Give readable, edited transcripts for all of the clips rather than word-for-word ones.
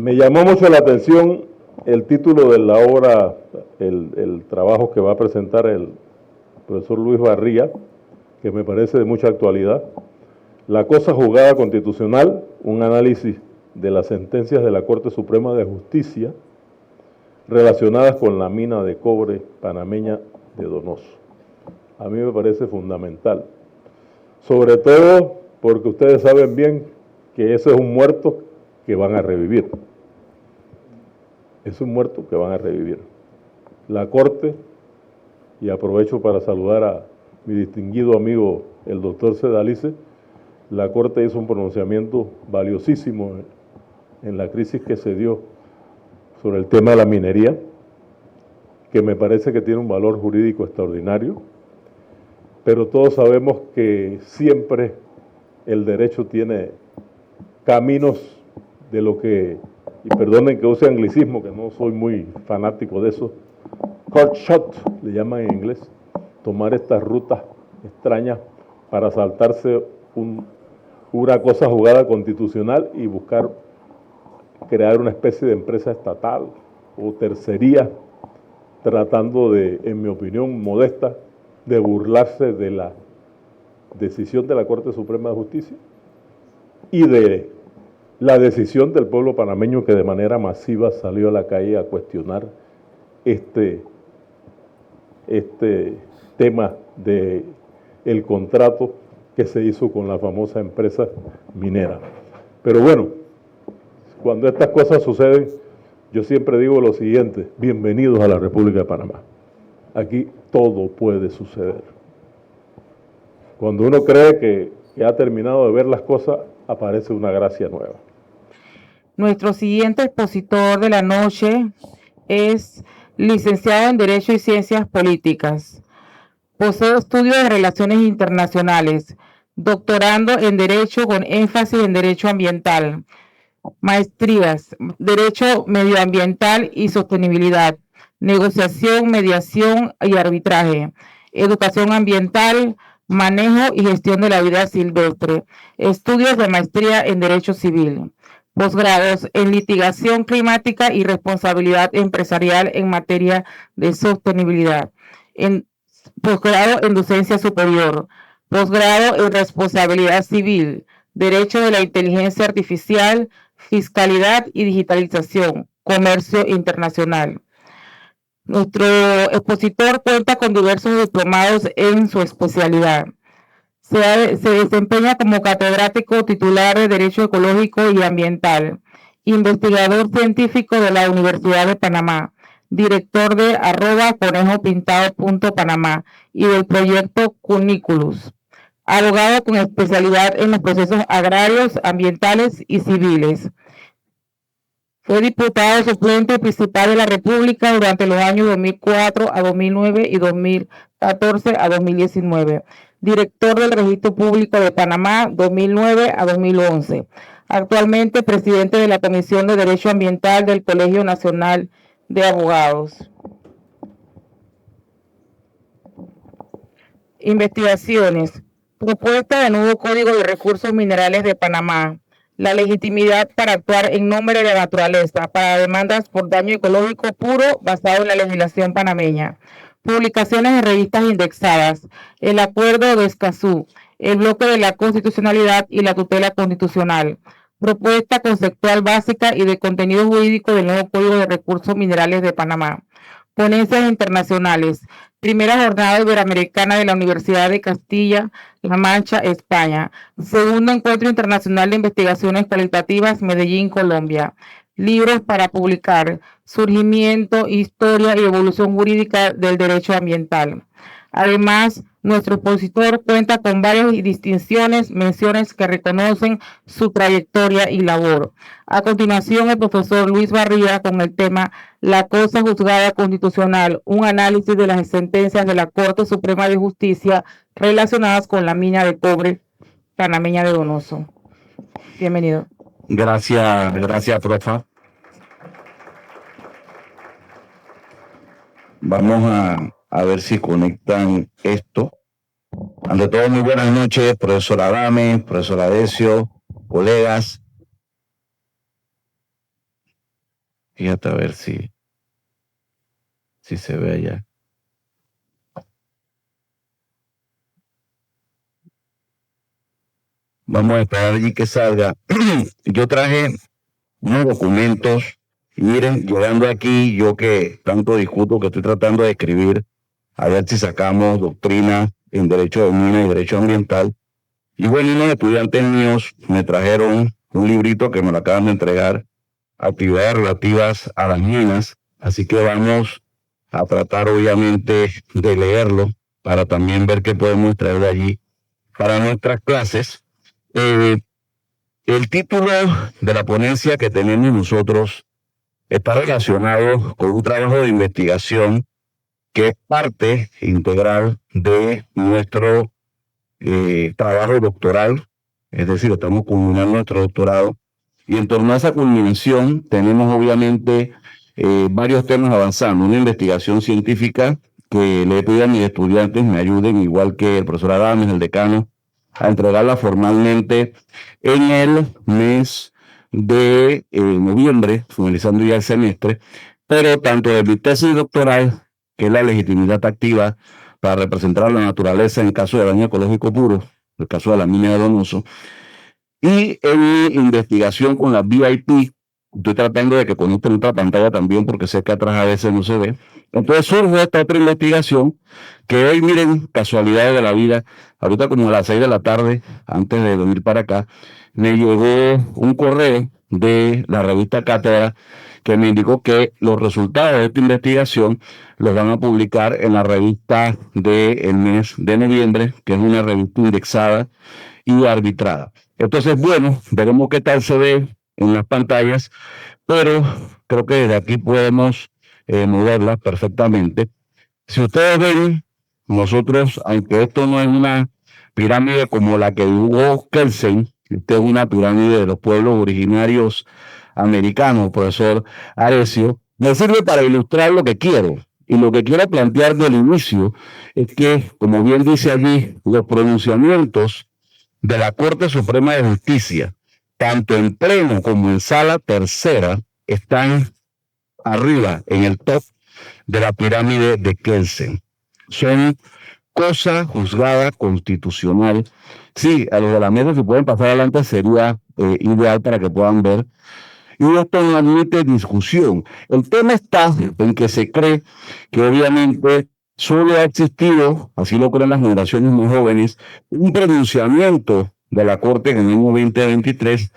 Me llamó mucho la atención el título de la obra, el trabajo que va a presentar el profesor Luis Barría, que me parece de mucha actualidad. La cosa juzgada constitucional, un análisis de las sentencias de la Corte Suprema de Justicia relacionadas con la mina de cobre panameña de Donoso. A mí me parece fundamental, sobre todo porque ustedes saben bien que ese es un muerto que van a revivir. Es un muerto que van a revivir. La Corte, y aprovecho para saludar a mi distinguido amigo el doctor Sedalice, la Corte hizo un pronunciamiento valiosísimo en la crisis que se dio sobre el tema de la minería, que me parece que tiene un valor jurídico extraordinario, pero todos sabemos que siempre el derecho tiene caminos de lo que, y perdonen que use anglicismo, que no soy muy fanático de eso, cut shot, le llaman en inglés, tomar estas rutas extrañas para saltarse una cosa jugada constitucional y buscar crear una especie de empresa estatal o tercería, tratando de, en mi opinión modesta, de burlarse de la decisión de la Corte Suprema de Justicia y de la decisión del pueblo panameño que de manera masiva salió a la calle a cuestionar este tema del contrato que se hizo con la famosa empresa minera. Pero bueno, cuando estas cosas suceden, yo siempre digo lo siguiente: bienvenidos a la República de Panamá. Aquí todo puede suceder. Cuando uno cree que ha terminado de ver las cosas, aparece una gracia nueva. Nuestro siguiente expositor de la noche es licenciado en Derecho y Ciencias Políticas. Posee estudios de Relaciones Internacionales, doctorando en Derecho con énfasis en Derecho Ambiental, maestrías, Derecho Medioambiental y Sostenibilidad, Negociación, Mediación y Arbitraje, Educación Ambiental, Manejo y Gestión de la Vida Silvestre, estudios de maestría en Derecho Civil, posgrados en Litigación Climática y Responsabilidad Empresarial en materia de sostenibilidad, posgrado en Docencia Superior, posgrado en Responsabilidad Civil, Derecho de la Inteligencia Artificial, Fiscalidad y Digitalización, Comercio Internacional. Nuestro expositor cuenta con diversos diplomados en su especialidad. Se desempeña como catedrático titular de Derecho Ecológico y Ambiental, investigador científico de la Universidad de Panamá, director de @conejopintado.panamá y del proyecto Cuniculus, abogado con especialidad en los procesos agrarios, ambientales y civiles. Fue diputado suplente principal de la República durante los años 2004 a 2009 y 2014 a 2019. Director del Registro Público de Panamá 2009 a 2011. Actualmente presidente de la Comisión de Derecho Ambiental del Colegio Nacional de Abogados. Investigaciones. Propuesta de nuevo Código de Recursos Minerales de Panamá. La legitimidad para actuar en nombre de la naturaleza para demandas por daño ecológico puro basado en la legislación panameña. Publicaciones en revistas indexadas. El Acuerdo de Escazú. El bloque de la constitucionalidad y la tutela constitucional. Propuesta conceptual básica y de contenido jurídico del nuevo Código de Recursos Minerales de Panamá. Ponencias internacionales. Primera Jornada Iberoamericana de la Universidad de Castilla-La Mancha, España. Segundo Encuentro Internacional de Investigaciones Cualitativas, Medellín, Colombia. Libros para publicar. Surgimiento, historia y evolución jurídica del derecho ambiental. Además, nuestro expositor cuenta con varias distinciones, menciones que reconocen su trayectoria y labor. A continuación, el profesor Luis Barría con el tema La cosa juzgada constitucional, un análisis de las sentencias de la Corte Suprema de Justicia relacionadas con la mina de cobre panameña de Donoso. Bienvenido. Gracias, profa. Vamos a ver si conectan esto. Ante todo, muy buenas noches, profesor Adame, profesor Adesio, colegas. Fíjate a ver si se ve allá. Vamos a esperar allí que salga. Yo traje unos documentos y miren, llegando aquí, yo que tanto discuto, que estoy tratando de escribir, a ver si sacamos doctrina en derecho de mina y derecho ambiental. Y bueno, unos estudiantes míos me trajeron un librito que me lo acaban de entregar, actividades relativas a las minas, así que vamos a tratar obviamente de leerlo para también ver qué podemos traer de allí para nuestras clases. El título de la ponencia que tenemos nosotros está relacionado con un trabajo de investigación que es parte integral de nuestro trabajo doctoral, es decir, estamos culminando nuestro doctorado, y en torno a esa culminación tenemos obviamente varios temas avanzando, una investigación científica que le pido a mis estudiantes me ayuden, igual que el profesor Adames, el decano, a entregarla formalmente en el mes de noviembre, finalizando ya el semestre, pero tanto de mi tesis doctoral, que es la legitimidad activa para representar la naturaleza en caso de daño ecológico puro, el caso de la mina de Donoso, y en mi investigación con la VIP, estoy tratando de que conecten otra pantalla también, porque sé que atrás a veces no se ve. Entonces surge esta otra investigación que hoy, miren, casualidades de la vida, ahorita como a las 6 de la tarde, antes de venir para acá, me llegó un correo de la revista Cátedra que me indicó que los resultados de esta investigación los van a publicar en la revista del mes de noviembre, que es una revista indexada y arbitrada. Entonces, bueno, veremos qué tal se ve en las pantallas, pero creo que desde aquí podemos moverlas perfectamente. Si ustedes ven, nosotros, aunque esto no es una pirámide como la que dibujó Kelsen, esta es una pirámide de los pueblos originarios americanos, profesor Arecio, me sirve para ilustrar lo que quiero. Y lo que quiero plantear del inicio es que, como bien dice allí, los pronunciamientos de la Corte Suprema de Justicia, tanto en pleno como en sala tercera, están arriba, en el top de la pirámide de Kelsen. Son cosa juzgada constitucional. Sí, a los de la mesa, si pueden pasar adelante, sería ideal para que puedan ver. Y esto no admite discusión. El tema está en que se cree que obviamente solo ha existido, así lo creen las generaciones más jóvenes, un pronunciamiento de la Corte en el año 2023,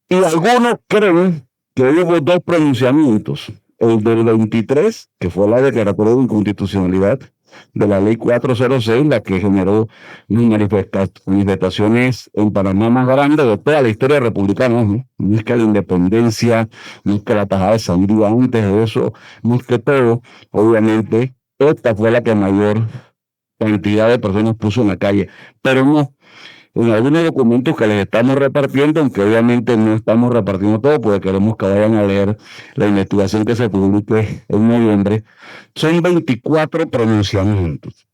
y algunos creen que hubo dos pronunciamientos, el del 23, que fue la declaratoria de inconstitucionalidad de la ley 406, la que generó manifestaciones en Panamá más grandes de toda la historia republicana, ¿no? No es que la independencia, no es que la tajada de sangría antes de eso, no es que todo, obviamente, esta fue la que mayor cantidad de personas puso en la calle, pero no. En algunos documentos que les estamos repartiendo, aunque obviamente no estamos repartiendo todo, porque queremos que vayan a leer la investigación que se publique en noviembre, son 24 pronunciamientos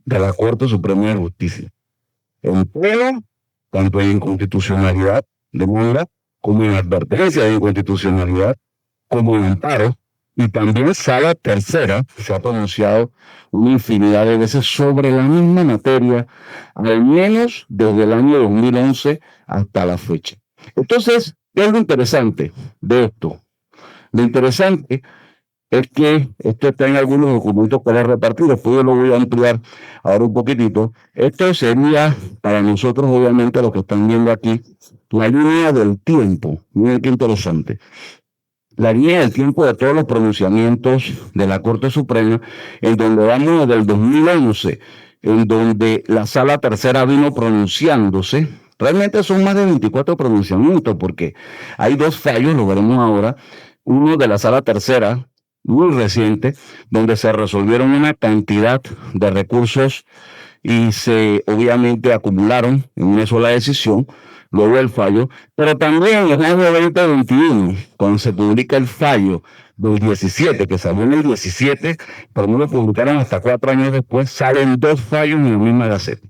de la Corte Suprema de Justicia. En pleno, tanto en inconstitucionalidad de demanda, como en advertencia de inconstitucionalidad, como en amparo, y también sala tercera se ha pronunciado una infinidad de veces sobre la misma materia, al menos desde el año 2011 hasta la fecha. Entonces, ¿qué es lo interesante de esto? Lo interesante es que esto está en algunos documentos que les repartí, después yo lo voy a ampliar ahora un poquitito. Esto sería para nosotros, obviamente, los que están viendo aquí, la línea del tiempo. Miren qué interesante. La línea del tiempo de todos los pronunciamientos de la Corte Suprema, en donde vamos desde el 2011, en donde la Sala Tercera vino pronunciándose. Realmente son más de 24 pronunciamientos, porque hay dos fallos, lo veremos ahora. Uno de la Sala Tercera, muy reciente, donde se resolvieron una cantidad de recursos y se obviamente acumularon en una sola decisión. Luego el fallo, pero también en el año 2021, cuando se publica el fallo del 17, que salió en el 17, pero no lo publicaron hasta 4 años después, salen dos fallos en la misma Gaceta.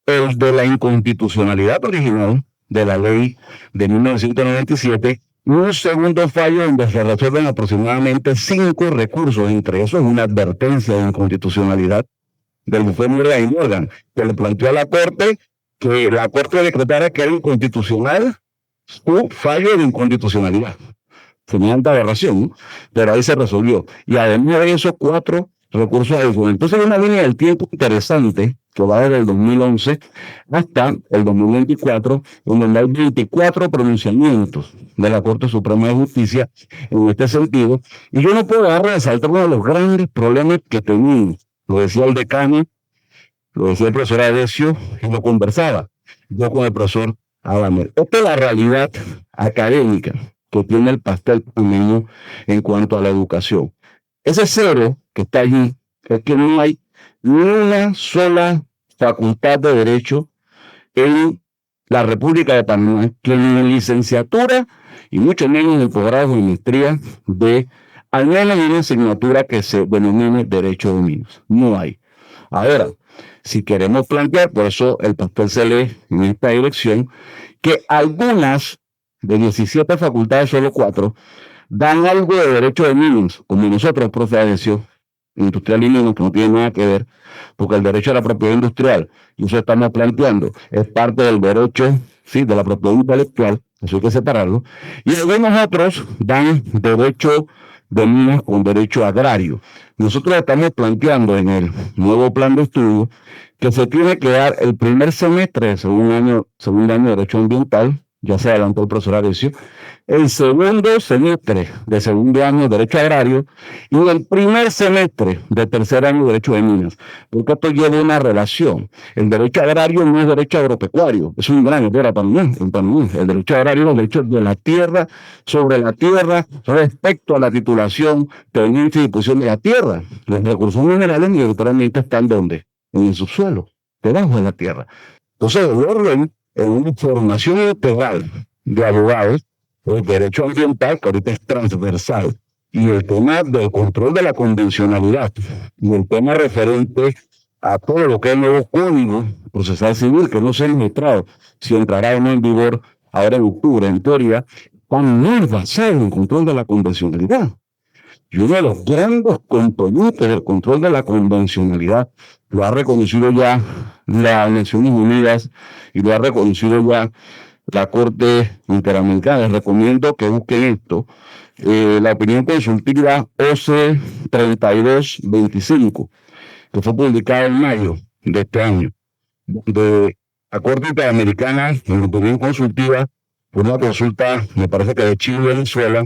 El de la inconstitucionalidad original de la ley de 1997 un segundo fallo donde se resuelven aproximadamente 5 recursos, entre esos una advertencia de inconstitucionalidad del bufete Murray y Morgan, que le planteó a la Corte que la Corte decretara que era inconstitucional su fallo de inconstitucionalidad. Semejante aberración, ¿no? Pero ahí se resolvió. Y además de esos 4 recursos adicionales. Entonces hay una línea del tiempo interesante que va desde el 2011 hasta el 2024, donde hay 24 pronunciamientos de la Corte Suprema de Justicia en este sentido. Y yo no puedo dejar de resaltar uno de los grandes problemas que tenemos. Lo decía el decano, lo decía el profesor Adesio, y lo conversaba yo con el profesor Adamer. Esta es la realidad académica que tiene el pastel panameño en cuanto a la educación. Ese cero que está allí es que no hay ni una sola facultad de derecho en la República de Panamá que ni en licenciatura y mucho menos en el posgrado de maestría de al menos una asignatura que se denomine derecho de dominos. No hay. Ahora, si queremos plantear, por eso el pastel se lee en esta dirección, que algunas de 17 facultades, solo 4, dan algo de derecho de mínimos, como nosotros, profe Adesio, industrial y mínimos, que no tiene nada que ver, porque el derecho a la propiedad industrial, y eso estamos planteando, es parte del derecho, sí, de la propiedad intelectual, eso hay que separarlo, y algunos otros dan derecho de minas con derecho agrario. Nosotros estamos planteando en el nuevo plan de estudio que se tiene que dar el primer semestre de segundo año de derecho ambiental, ya se adelantó el profesor Adesio, el segundo semestre de segundo año de derecho agrario y el primer semestre de tercer año de derecho de minas, porque esto lleva una relación. El derecho agrario no es derecho agropecuario, es un gran error para mí. El derecho agrario es el derecho de la tierra, sobre la tierra, respecto a la titulación, tenencia y disposición de la tierra. Los recursos minerales mayoritariamente están ¿dónde? En el subsuelo, debajo de la tierra. Entonces, el orden en una formación integral de abogados, el derecho ambiental, que ahorita es transversal, y el tema del control de la convencionalidad, y el tema referente a todo lo que es el nuevo código procesal civil, que no se ha registrado, si entrará o no en vigor ahora en octubre, en teoría, también es basado en el control de la convencionalidad. Y uno de los grandes componentes del control de la convencionalidad lo ha reconocido ya las Naciones Unidas y lo ha reconocido ya la Corte Interamericana. Les recomiendo que busquen esto. La opinión consultiva OC 3225, que fue publicada en mayo de este año, de la Corte Interamericana, en la opinión consultiva, una consulta, me parece que de Chile y Venezuela,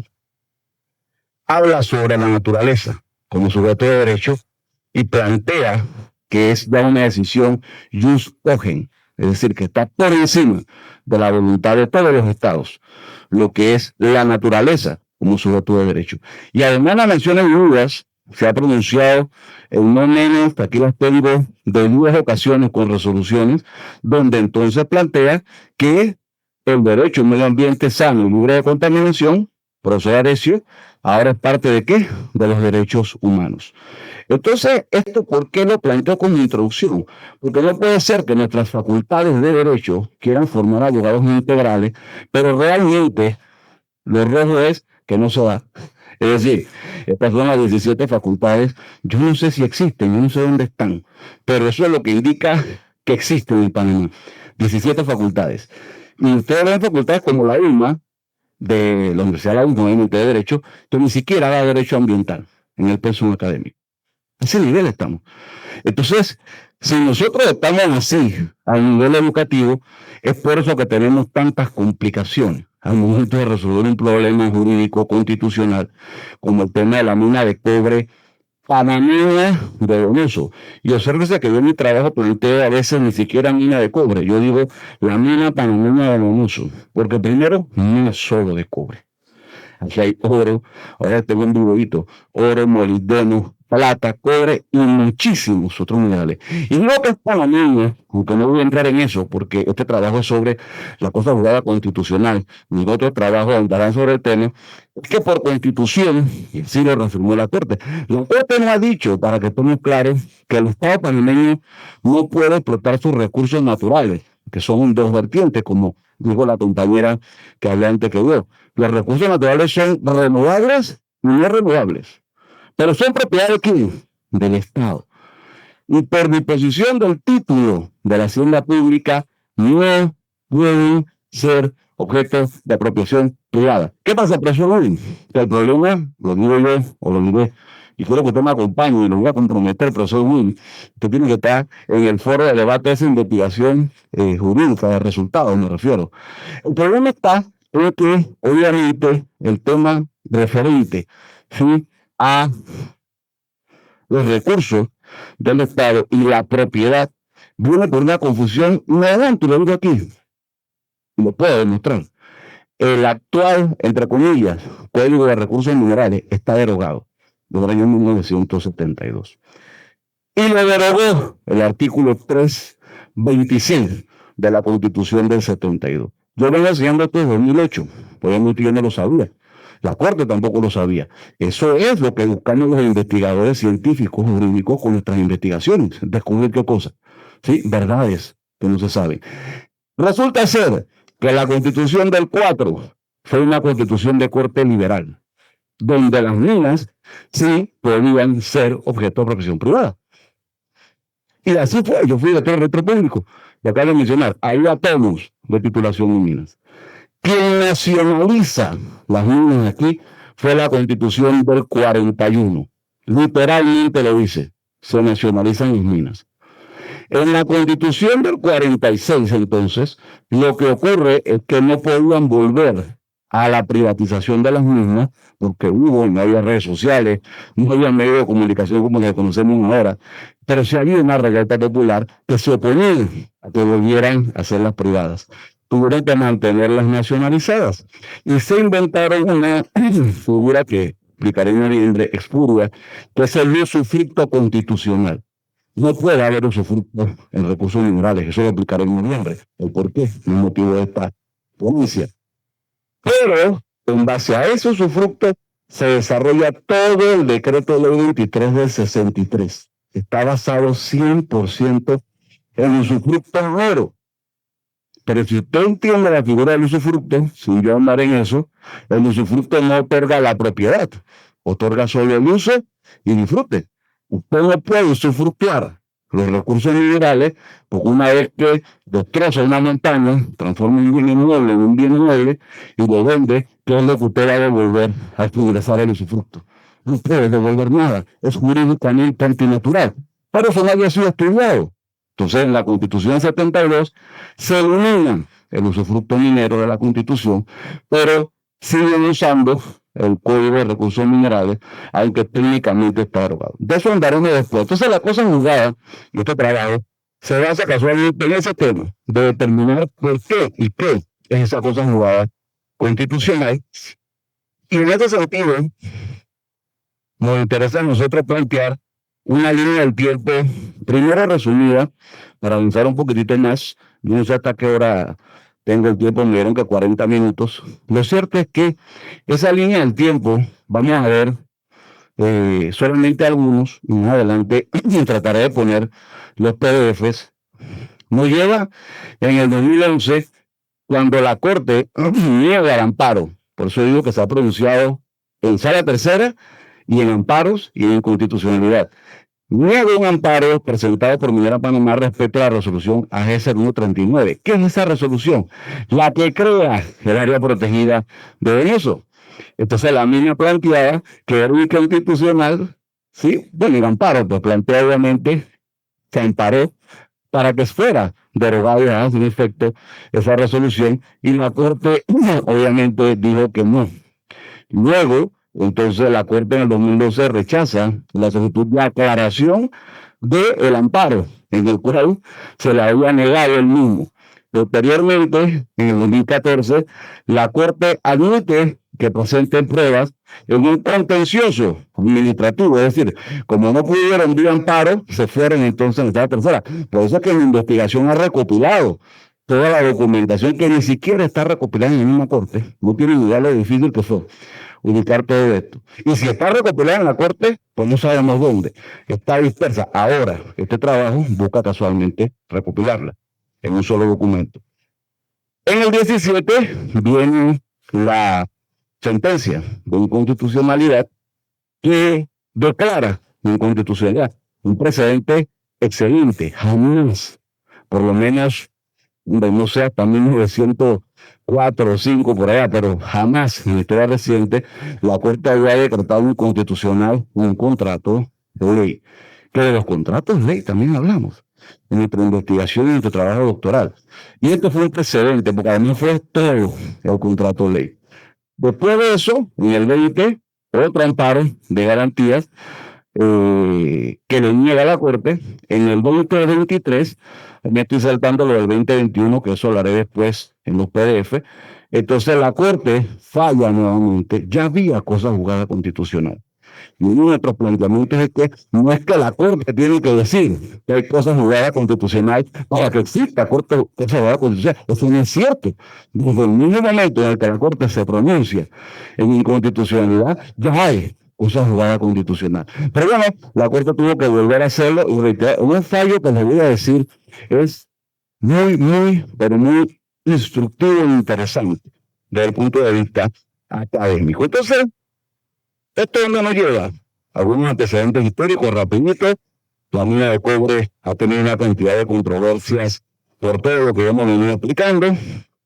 habla sobre la naturaleza como sujeto de derecho y plantea que es ya una decisión jus cogens, es decir, que está por encima de la voluntad de todos los estados, lo que es la naturaleza como sujeto de derecho. Y además las Naciones Unidas se ha pronunciado en no menos, aquí las tengo, de 10 ocasiones con resoluciones, donde entonces plantea que el derecho a un medio ambiente sano y libre de contaminación, profesor Adesio, ahora es parte ¿de qué? De los derechos humanos. Entonces, ¿esto por qué lo planteo como introducción? Porque no puede ser que nuestras facultades de derecho quieran formar abogados integrales, pero realmente lo rojo es que no se da. Es decir, estas son las 17 facultades, yo no sé si existen, yo no sé dónde están, pero eso es lo que indica que existen en Panamá. 17 facultades. Y ustedes ven facultades como la UMA, de la Universidad de la UMA, de Derecho, que ni siquiera da derecho ambiental en el pensum académico. A ese nivel estamos. Entonces, si nosotros estamos así a nivel educativo, es por eso que tenemos tantas complicaciones al momento de resolver un problema jurídico constitucional, como el tema de la mina de cobre panameña de Donoso. Y obsérvese que yo en mi trabajo planteo a veces ni siquiera mina de cobre, yo digo la mina panameña de Donoso, porque primero no es solo de cobre. Aquí hay oro, ahora tengo un dibujito, oro, molibdeno, plata, cobre y muchísimos otros minerales. Y lo que es panameño, aunque no voy a entrar en eso, porque este trabajo es sobre la cosa jurada constitucional, y otros trabajos andarán sobre el tema, es que por constitución, y así lo reafirmó la Corte no ha dicho, para que estemos claros, que el Estado panameño no puede explotar sus recursos naturales, que son dos vertientes, como dijo la compañera que hablé antes que yo. Los recursos naturales son renovables y no renovables, pero son propiedad de quién? Del Estado. Y por disposición del título de la hacienda pública no pueden ser objetos de apropiación privada. ¿Qué pasa, profesor Willy? Que el problema, lo digo yo, o lo diré, y quiero que usted me acompañe y lo voy a comprometer, profesor Willy, usted tiene que estar en el foro de debate de esa investigación jurídica, de resultados, me refiero. El problema está en que, obviamente, el tema referente, ¿sí?, a los recursos del Estado y la propiedad viene por una confusión inherente, lo digo aquí, y lo puedo demostrar. El actual, entre comillas, Código de Recursos Minerales está derogado desde el año 1972. Y lo derogó el artículo 326 de la Constitución del 72. Yo vengo enseñando esto desde 2008, obviamente yo no lo sabía. La Corte tampoco lo sabía. Eso es lo que buscamos los investigadores científicos, jurídicos, con nuestras investigaciones. Descubrir qué cosa. Sí, verdades que no se saben. Resulta ser que la Constitución del 4 fue una constitución de corte liberal, donde las minas sí podían ser objeto de apropiación privada. Y así fue. Yo fui director del registro público. Y acabo de mencionar, hay atomos de titulación en minas. Quien nacionaliza las minas aquí fue la Constitución del 41. Literalmente lo dice, se nacionalizan las minas. En la Constitución del 46, entonces, lo que ocurre es que no podían volver a la privatización de las mismas, porque no había redes sociales, no había medios de comunicación como los que conocemos ahora, pero sí había una revuelta popular que se oponía a que volvieran a ser las privadas. Tuvieron que mantenerlas nacionalizadas. Y se inventaron una figura que explicaré en noviembre, expurga, que es el usufructo constitucional. No puede haber usufructo en recursos minerales, eso lo explicaré en noviembre, el por qué, el motivo de esta ponencia. Pero, en base a ese usufructo, se desarrolla todo el decreto ley 23 del 63. Está basado 100% en usufructo minero. Pero si usted entiende la figura del usufructo, sin yo andar en eso, el usufructo no otorga la propiedad, otorga solo el uso y disfrute. Usted no puede usufructuar los recursos minerales, porque una vez que destroza una montaña, transforma un bien inmueble en un bien inmueble y lo vende, ¿qué es lo que usted va a devolver al ingresar el usufructo? No puede devolver nada, es jurídicamente antinatural. Pero eso no había sido estudiado. Entonces, en la Constitución 72 se elimina el usufructo minero de la Constitución, pero siguen usando el Código de Recursos Minerales, aunque técnicamente está derogado. De eso andaremos después. Entonces, la cosa jugada y este trabajo se basa casualmente en ese tema, de determinar por qué y qué es esa cosa jugada constitucional. Y en ese sentido, nos interesa a nosotros plantear una línea del tiempo, primero resumida, para avanzar un poquitito más. Yo no sé hasta qué hora tengo el tiempo, me dieron que 40 minutos. Lo cierto es que esa línea del tiempo, vamos a ver solamente algunos, y más adelante trataré de poner los PDFs. Nos lleva en el 2011, cuando la Corte niega el amparo. Por eso digo que se ha pronunciado en Sala Tercera y en amparos y en inconstitucionalidad. Niega un amparo presentado por Minera Panamá respecto a la resolución AG 0139. ¿Qué es esa resolución? La que crea el área protegida de Venezuela. Entonces la mina planteaba que era inconstitucional, ¿sí? Bueno, el amparo, pues plantea obviamente, se amparó para que fuera derogada sin efecto esa resolución, y la Corte obviamente dijo que no. Luego, entonces la Corte en el 2012 rechaza la solicitud de aclaración del amparo, en el cual se le había negado el mismo. Posteriormente, en el 2014, la Corte admite que presenten pruebas en un contencioso administrativo, es decir, como no pudieron vía amparo, se fueron entonces en la tercera. Por eso es que la investigación ha recopilado toda la documentación que ni siquiera está recopilada en la misma Corte. No tienen idea lo difícil que fue ubicar todo esto. Y si está recopilada en la Corte, pues no sabemos dónde. Está dispersa. Ahora, este trabajo busca casualmente recopilarla en un solo documento. En el 17 viene la sentencia de inconstitucionalidad que declara inconstitucionalidad, un precedente excelente, jamás, por lo menos, no sé, hasta 1904 o 5 por allá, pero jamás en la historia reciente la Corte había decretado inconstitucional un contrato de ley. Que de los contratos de ley también hablamos en nuestra investigación y en nuestro trabajo doctoral. Y esto fue un precedente, porque además fue todo el contrato de ley. Después de eso, en el 20, otro amparo de garantías que le niega a la Corte. En el 2023, me estoy saltando lo del 2021, que eso lo haré después en los PDF. Entonces la Corte falla nuevamente. Ya había cosas jugadas constitucional. Y uno de nuestros planteamientos es que no es que la Corte tiene que decir que hay cosas jugadas constitucional para que exista cosas jugadas constitucional. Eso no es cierto. Desde el mismo momento en el que la Corte se pronuncia en inconstitucionalidad, ya hay cosas jugadas constitucional. Pero bueno, la Corte tuvo que volver a hacerlo y reiterar. Un fallo que les voy a decir es pero muy instructivo e interesante desde el punto de vista académico. Entonces, esto donde nos lleva algunos antecedentes históricos rapidito. La mina de cobre ha tenido una cantidad de controversias por todo lo que hemos venido explicando,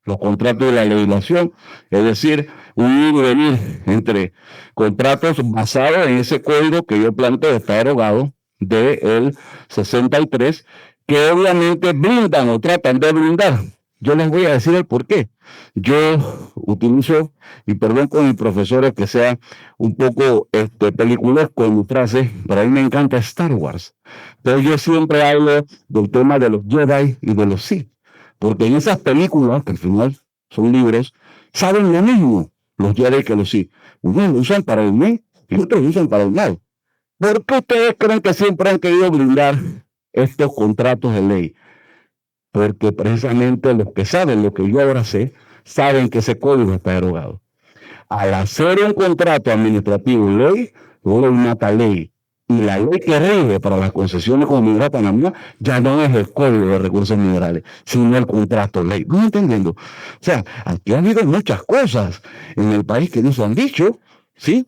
los contratos de la legislación, es decir, un ir y venir entre contratos basados en ese código que yo planteo, está derogado, del 63, que obviamente brindan o tratan de brindar. Yo les voy a decir el por qué. Yo utilizo, y perdón con mis profesores que sea un poco peliculesco en mi frase, pero a mí me encanta Star Wars. Pero yo siempre hablo del tema de los Jedi y de los Sith, porque en esas películas, que al final son libres, saben lo mismo los Jedi que los Sith. Unos lo usan para el bien y otros lo usan para el mal. ¿Por qué ustedes creen que siempre han querido brindar estos contratos de ley? Porque precisamente los que saben lo que yo ahora sé, saben que ese código está derogado. Al hacer un contrato administrativo ley, luego mata ley. Y la ley que rige para las concesiones como mineral Panamá ya no es el Código de Recursos Minerales, sino el contrato ley. ¿No entendiendo? O sea, aquí ha habido muchas cosas en el país que nos han dicho, ¿sí?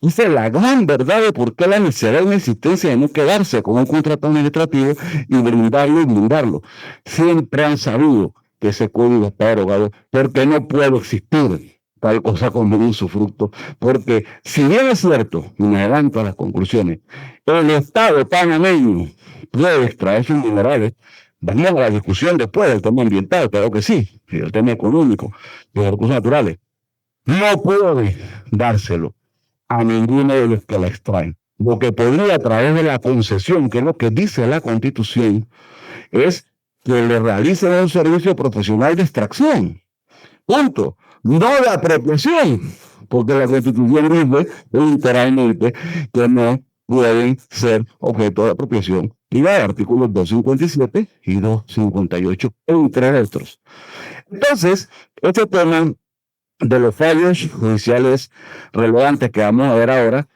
Esa es la gran verdad de por qué la necesidad de una existencia de no quedarse con un contrato administrativo y blindarlo. Siempre han sabido que ese código está derogado porque no puede existir tal cosa como un usufructo, porque si bien es cierto, y me adelanto a las conclusiones, el Estado panameño puede extraer sus minerales, vamos a la discusión después del tema ambiental, claro que sí, y el tema económico, de los recursos naturales, no puede dárselo a ninguno de los que la extraen. Lo que podría a través de la concesión, que es lo que dice la Constitución, es que le realicen un servicio profesional de extracción. Punto. No de apropiación, porque la Constitución dice literalmente que no pueden ser objeto de apropiación. Y va de artículos 257 y 258, entre otros. Entonces, este tema de los fallos judiciales relevantes que vamos a ver ahora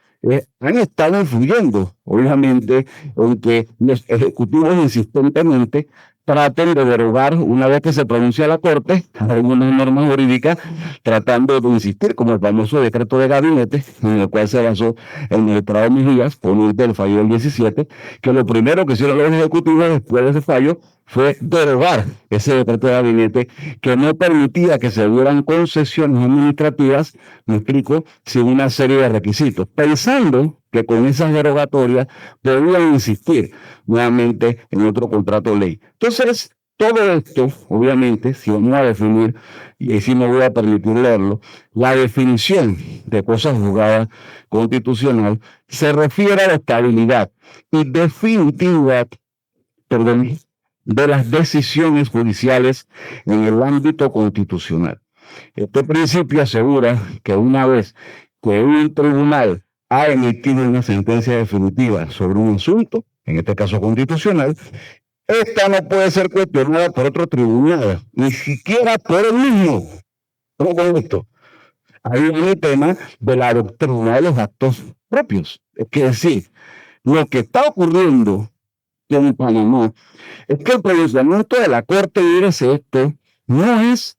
han estado influyendo, obviamente, en que los ejecutivos insistentemente traten de derogar, una vez que se pronuncia la Corte, algunas normas jurídicas, tratando de insistir, como el famoso decreto de gabinete, en el cual se basó el magistrado Mejías, por del fallo del 17, que lo primero que hicieron los ejecutivos después de ese fallo fue derogar ese decreto de gabinete que no permitía que se dieran concesiones administrativas, me explico, sin una serie de requisitos, pensando que con esas derogatorias podían insistir nuevamente en otro contrato de ley. Entonces, todo esto, obviamente, si vamos a definir, y ahí sí me voy a permitir leerlo, la definición de cosas juzgadas constitucional se refiere a la estabilidad y definitividad, perdón, de las decisiones judiciales en el ámbito constitucional. Este principio asegura que una vez que un tribunal ha emitido una sentencia definitiva sobre un asunto, en este caso constitucional, esta no puede ser cuestionada por otro tribunal, ni siquiera por el mismo. ¿Cómo con esto? Hay un tema de la doctrina de los actos propios. Es decir, lo que está ocurriendo en Panamá es que el pronunciamiento de la Corte dice esto no es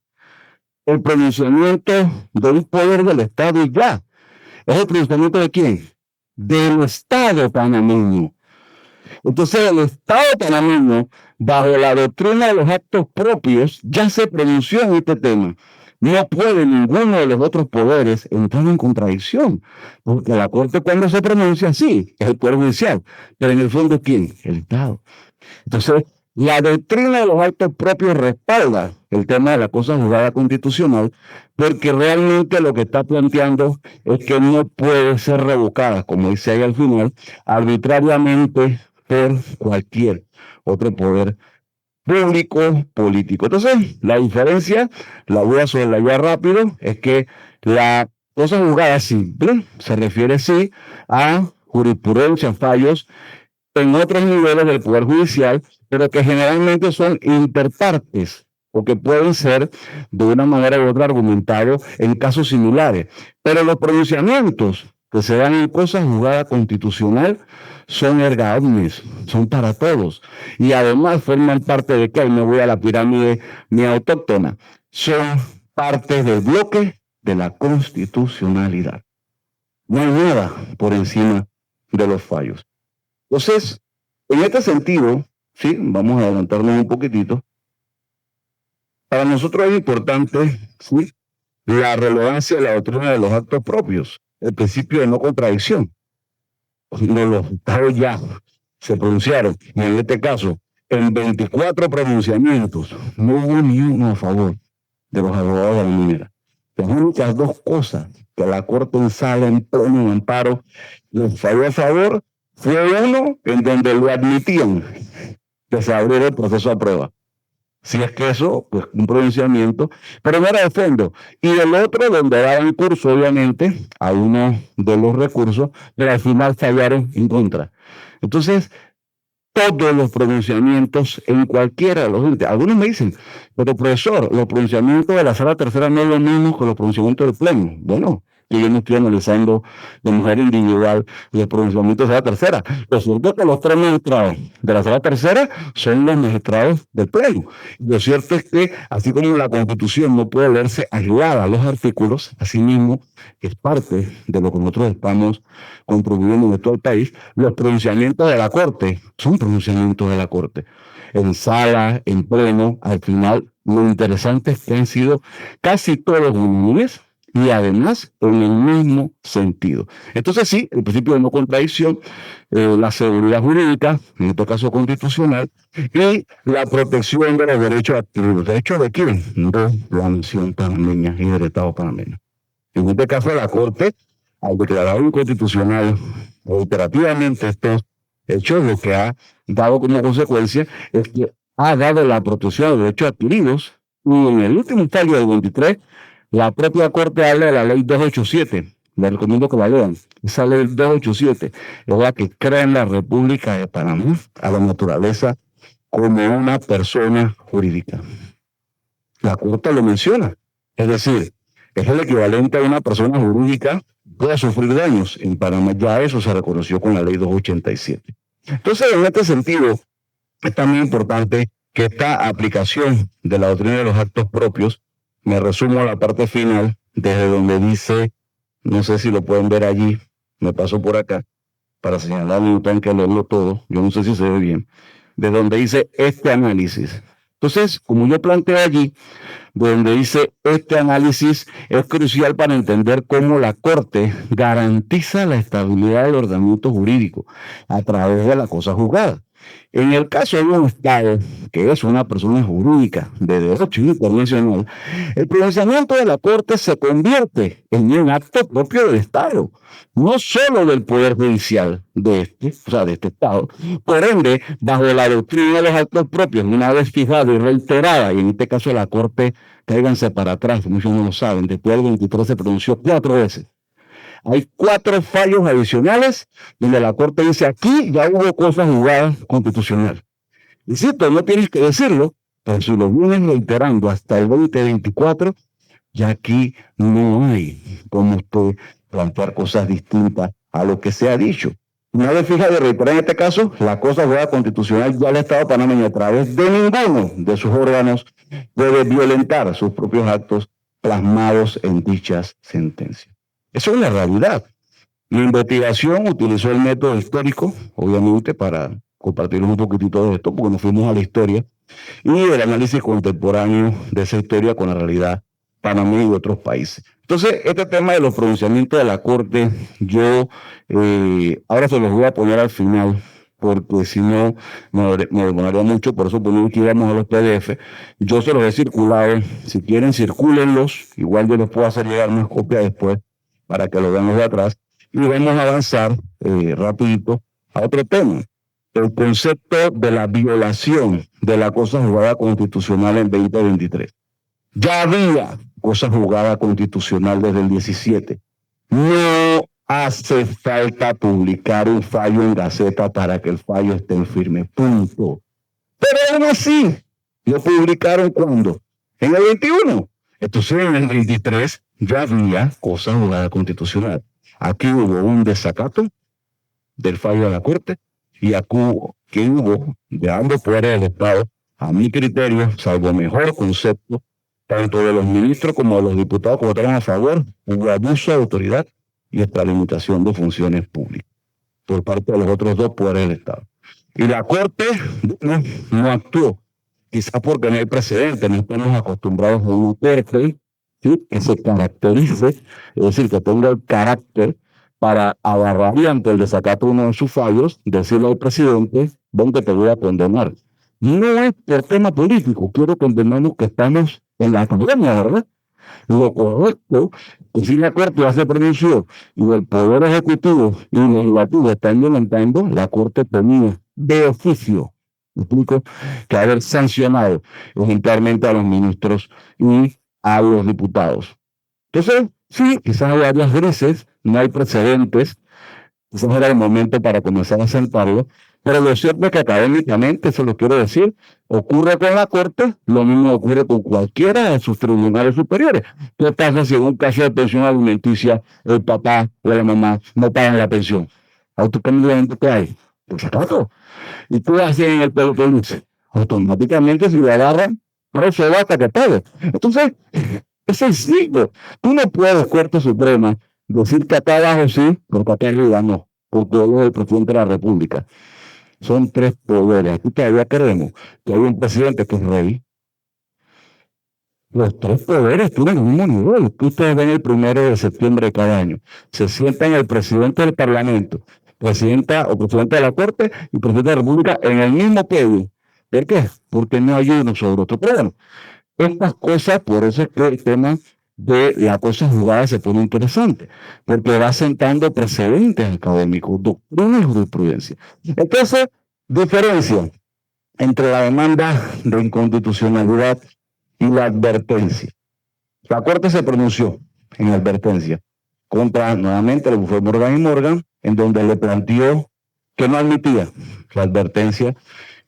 el pronunciamiento de un poder del Estado y ya. ¿Es el pronunciamiento de quién? Del Estado panameño. Entonces el Estado panameño, bajo la doctrina de los actos propios, ya se pronunció en este tema. No puede ninguno de los otros poderes entrar en contradicción, porque la Corte cuando se pronuncia, sí, es el Poder Judicial, pero en el fondo, ¿quién? El Estado. Entonces, la doctrina de los actos propios respalda el tema de la cosa juzgada constitucional, porque realmente lo que está planteando es que no puede ser revocada, como dice ahí al final, arbitrariamente por cualquier otro poder público, político. Entonces, la diferencia, la voy a soslayar rápido, es que la cosa juzgada simple se refiere sí a jurisprudencia, fallos en otros niveles del Poder Judicial, pero que generalmente son interpartes o que pueden ser de una manera u otra argumentados en casos similares. Pero los pronunciamientos que se dan en cosas juzgadas constitucional son erga omnes, son para todos. Y además forman parte de que, ahí me voy a la pirámide autóctona, son parte del bloque de la constitucionalidad. No hay nada por encima de los fallos. Entonces, en este sentido, sí, vamos a adelantarnos un poquitito. Para nosotros es importante, sí, la relevancia de la doctrina de los actos propios, el principio de no contradicción. Los estados ya se pronunciaron, y en este caso, en 24 pronunciamientos, no hubo ni uno a favor de los abogados de la minera. Las únicas dos cosas que la Corte en sala, en pleno, en amparo, les falló a favor, fue uno en donde lo admitían que se abriera el proceso a prueba. Si es que eso, pues un pronunciamiento, pero no era de fondo. Y el otro donde daban curso, obviamente, a uno de los recursos, pero al final fallaron en contra. Entonces, todos los pronunciamientos en cualquiera de los entes. Algunos me dicen, pero profesor, los pronunciamientos de la sala tercera no es lo mismo que los pronunciamientos del pleno. Bueno, que yo no estoy analizando de manera individual los pronunciamientos de la tercera. Lo cierto es que los tres magistrados de la sala tercera son los magistrados del pleno. Lo cierto es que, así como la Constitución no puede leerse aislada a los artículos, asimismo, es parte de lo que nosotros estamos contribuyendo en todo el país, los pronunciamientos de la Corte son pronunciamientos de la Corte. En sala, en pleno, al final, lo interesante es que han sido casi todos unánimes, y además en el mismo sentido. Entonces sí, el principio de no contradicción, la seguridad jurídica, en este caso constitucional, y la protección de los derechos adquiridos. ¿Derechos de quién? De la nación panameña y del Estado panameño. En este caso la Corte, al declarar inconstitucional operativamente estos hechos, lo que ha dado como consecuencia es que ha dado la protección de los derechos adquiridos, y en el último fallo del 23, la propia Corte habla de la ley 287. Les recomiendo que la lean. Esa ley 287 es la que crea en la República de Panamá a la naturaleza como una persona jurídica. La Corte lo menciona. Es decir, es el equivalente a una persona jurídica que puede sufrir daños. En Panamá ya eso se reconoció con la ley 287. Entonces, en este sentido, es también importante que esta aplicación de la doctrina de los actos propios, me resumo a la parte final, desde donde dice, no sé si lo pueden ver allí, me paso por acá, para señalarle, no tengo que leerlo todo, yo no sé si se ve bien, de donde dice este análisis. Entonces, como yo planteo allí, donde dice este análisis es crucial para entender cómo la Corte garantiza la estabilidad del ordenamiento jurídico a través de la cosa juzgada. En el caso de un Estado, que es una persona jurídica de derecho internacional, el pronunciamiento de la Corte se convierte en un acto propio del Estado, no solo del Poder Judicial de este Estado. Por ende, bajo la doctrina de los actos propios, una vez fijada y reiterada, y en este caso la Corte, cáiganse para atrás, muchos no lo saben, después del 23 se pronunció 4 veces. Hay 4 fallos adicionales donde la Corte dice aquí ya hubo cosas juzgadas constitucional. Insisto, no tienes que decirlo, pero si lo vienen reiterando hasta el 2024, ya aquí no hay como usted plantear cosas distintas a lo que se ha dicho. Una vez fija de reiterar en este caso, la cosa juzgada constitucional ya el Estado panameño a través de ninguno de sus órganos debe violentar sus propios actos plasmados en dichas sentencias. Eso es la realidad. La investigación utilizó el método histórico, obviamente, para compartir un poquitito de esto, porque nos fuimos a la historia, y el análisis contemporáneo de esa historia con la realidad panameña y de otros países. Entonces, este tema de los pronunciamientos de la Corte, yo ahora se los voy a poner al final, porque si no me demoraría mucho, por eso ponemos que íbamos a los PDF. Yo se los he circulado, si quieren circúlenlos, igual yo les puedo hacer llegar una copia después para que lo vean los de atrás, y vamos a avanzar rapidito a otro tema. El concepto de la violación de la cosa juzgada constitucional en 2023. Ya había cosa juzgada constitucional desde el 17. No hace falta publicar un fallo en Gaceta para que el fallo esté en firme. Punto. Pero aún así, ¿lo publicaron cuándo? En el 21. Entonces, en el 23 ya había cosa juzgada constitucional. Aquí hubo un desacato del fallo de la Corte y aquí hubo de ambos poderes del Estado, a mi criterio, salvo mejor concepto, tanto de los ministros como de los diputados que votaron a favor, hubo abuso de autoridad y extralimitación de funciones públicas por parte de los otros dos poderes del Estado. Y la Corte no actuó, quizás porque no hay precedentes, no estamos acostumbrados a una Corte, ¿sí?, que se caracterice, es decir, que tenga el carácter para agarrar y ante el desacato de uno de sus fallos, decirle al presidente, ven que te voy a condenar. No es por tema político, quiero condenarnos que estamos en la academia, ¿verdad? Lo correcto, que si la Corte ya se pronunció y el Poder Ejecutivo y el Legislativo están violentando, la Corte tenía de oficio, ¿me explico?, que haber sancionado ejemplarmente a los ministros y a los diputados. Entonces, sí, quizás hay áreas grises, no hay precedentes, quizás era el momento para comenzar a sentarlo, pero lo cierto es que académicamente, se lo quiero decir, ocurre con la Corte, lo mismo ocurre con cualquiera de sus tribunales superiores. ¿Qué pasa si en un caso de pensión alimenticia el papá o la mamá no pagan la pensión? Automáticamente, ¿qué hay? Por supuesto. ¿Y qué hacen en el Peloponés? Automáticamente, si lo agarran, preso hasta que pague. Entonces, es sencillo. Tú no puedes, Corte Suprema, decir que acá abajo sí, pero acá arriba no, porque él es el presidente de la República. Son tres poderes. Aquí todavía creemos que hay un presidente que es rey. Los tres poderes tienen el mismo nivel. Ustedes ven el 1 de septiembre de cada año. Se sientan el presidente del Parlamento, presidenta o presidente de la Corte y presidente de la República en el mismo podio. ¿Por qué? Porque no hay uno sobre otro. Pero bueno, estas cosas, por eso es que el tema de la cosa juzgada se pone interesante, porque va sentando precedentes académicos, doctrina y jurisprudencia. Entonces, diferencia entre la demanda de inconstitucionalidad y la advertencia. La Corte se pronunció en advertencia contra, nuevamente, el bufete Morgan y Morgan, en donde le planteó que no admitía la advertencia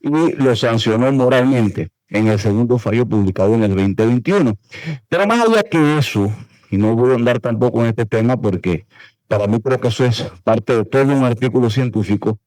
y lo sancionó moralmente en el segundo fallo publicado en el 2021. Pero más allá que eso, y no voy a andar tampoco en este tema porque para mí creo que eso es parte de todo un artículo científico,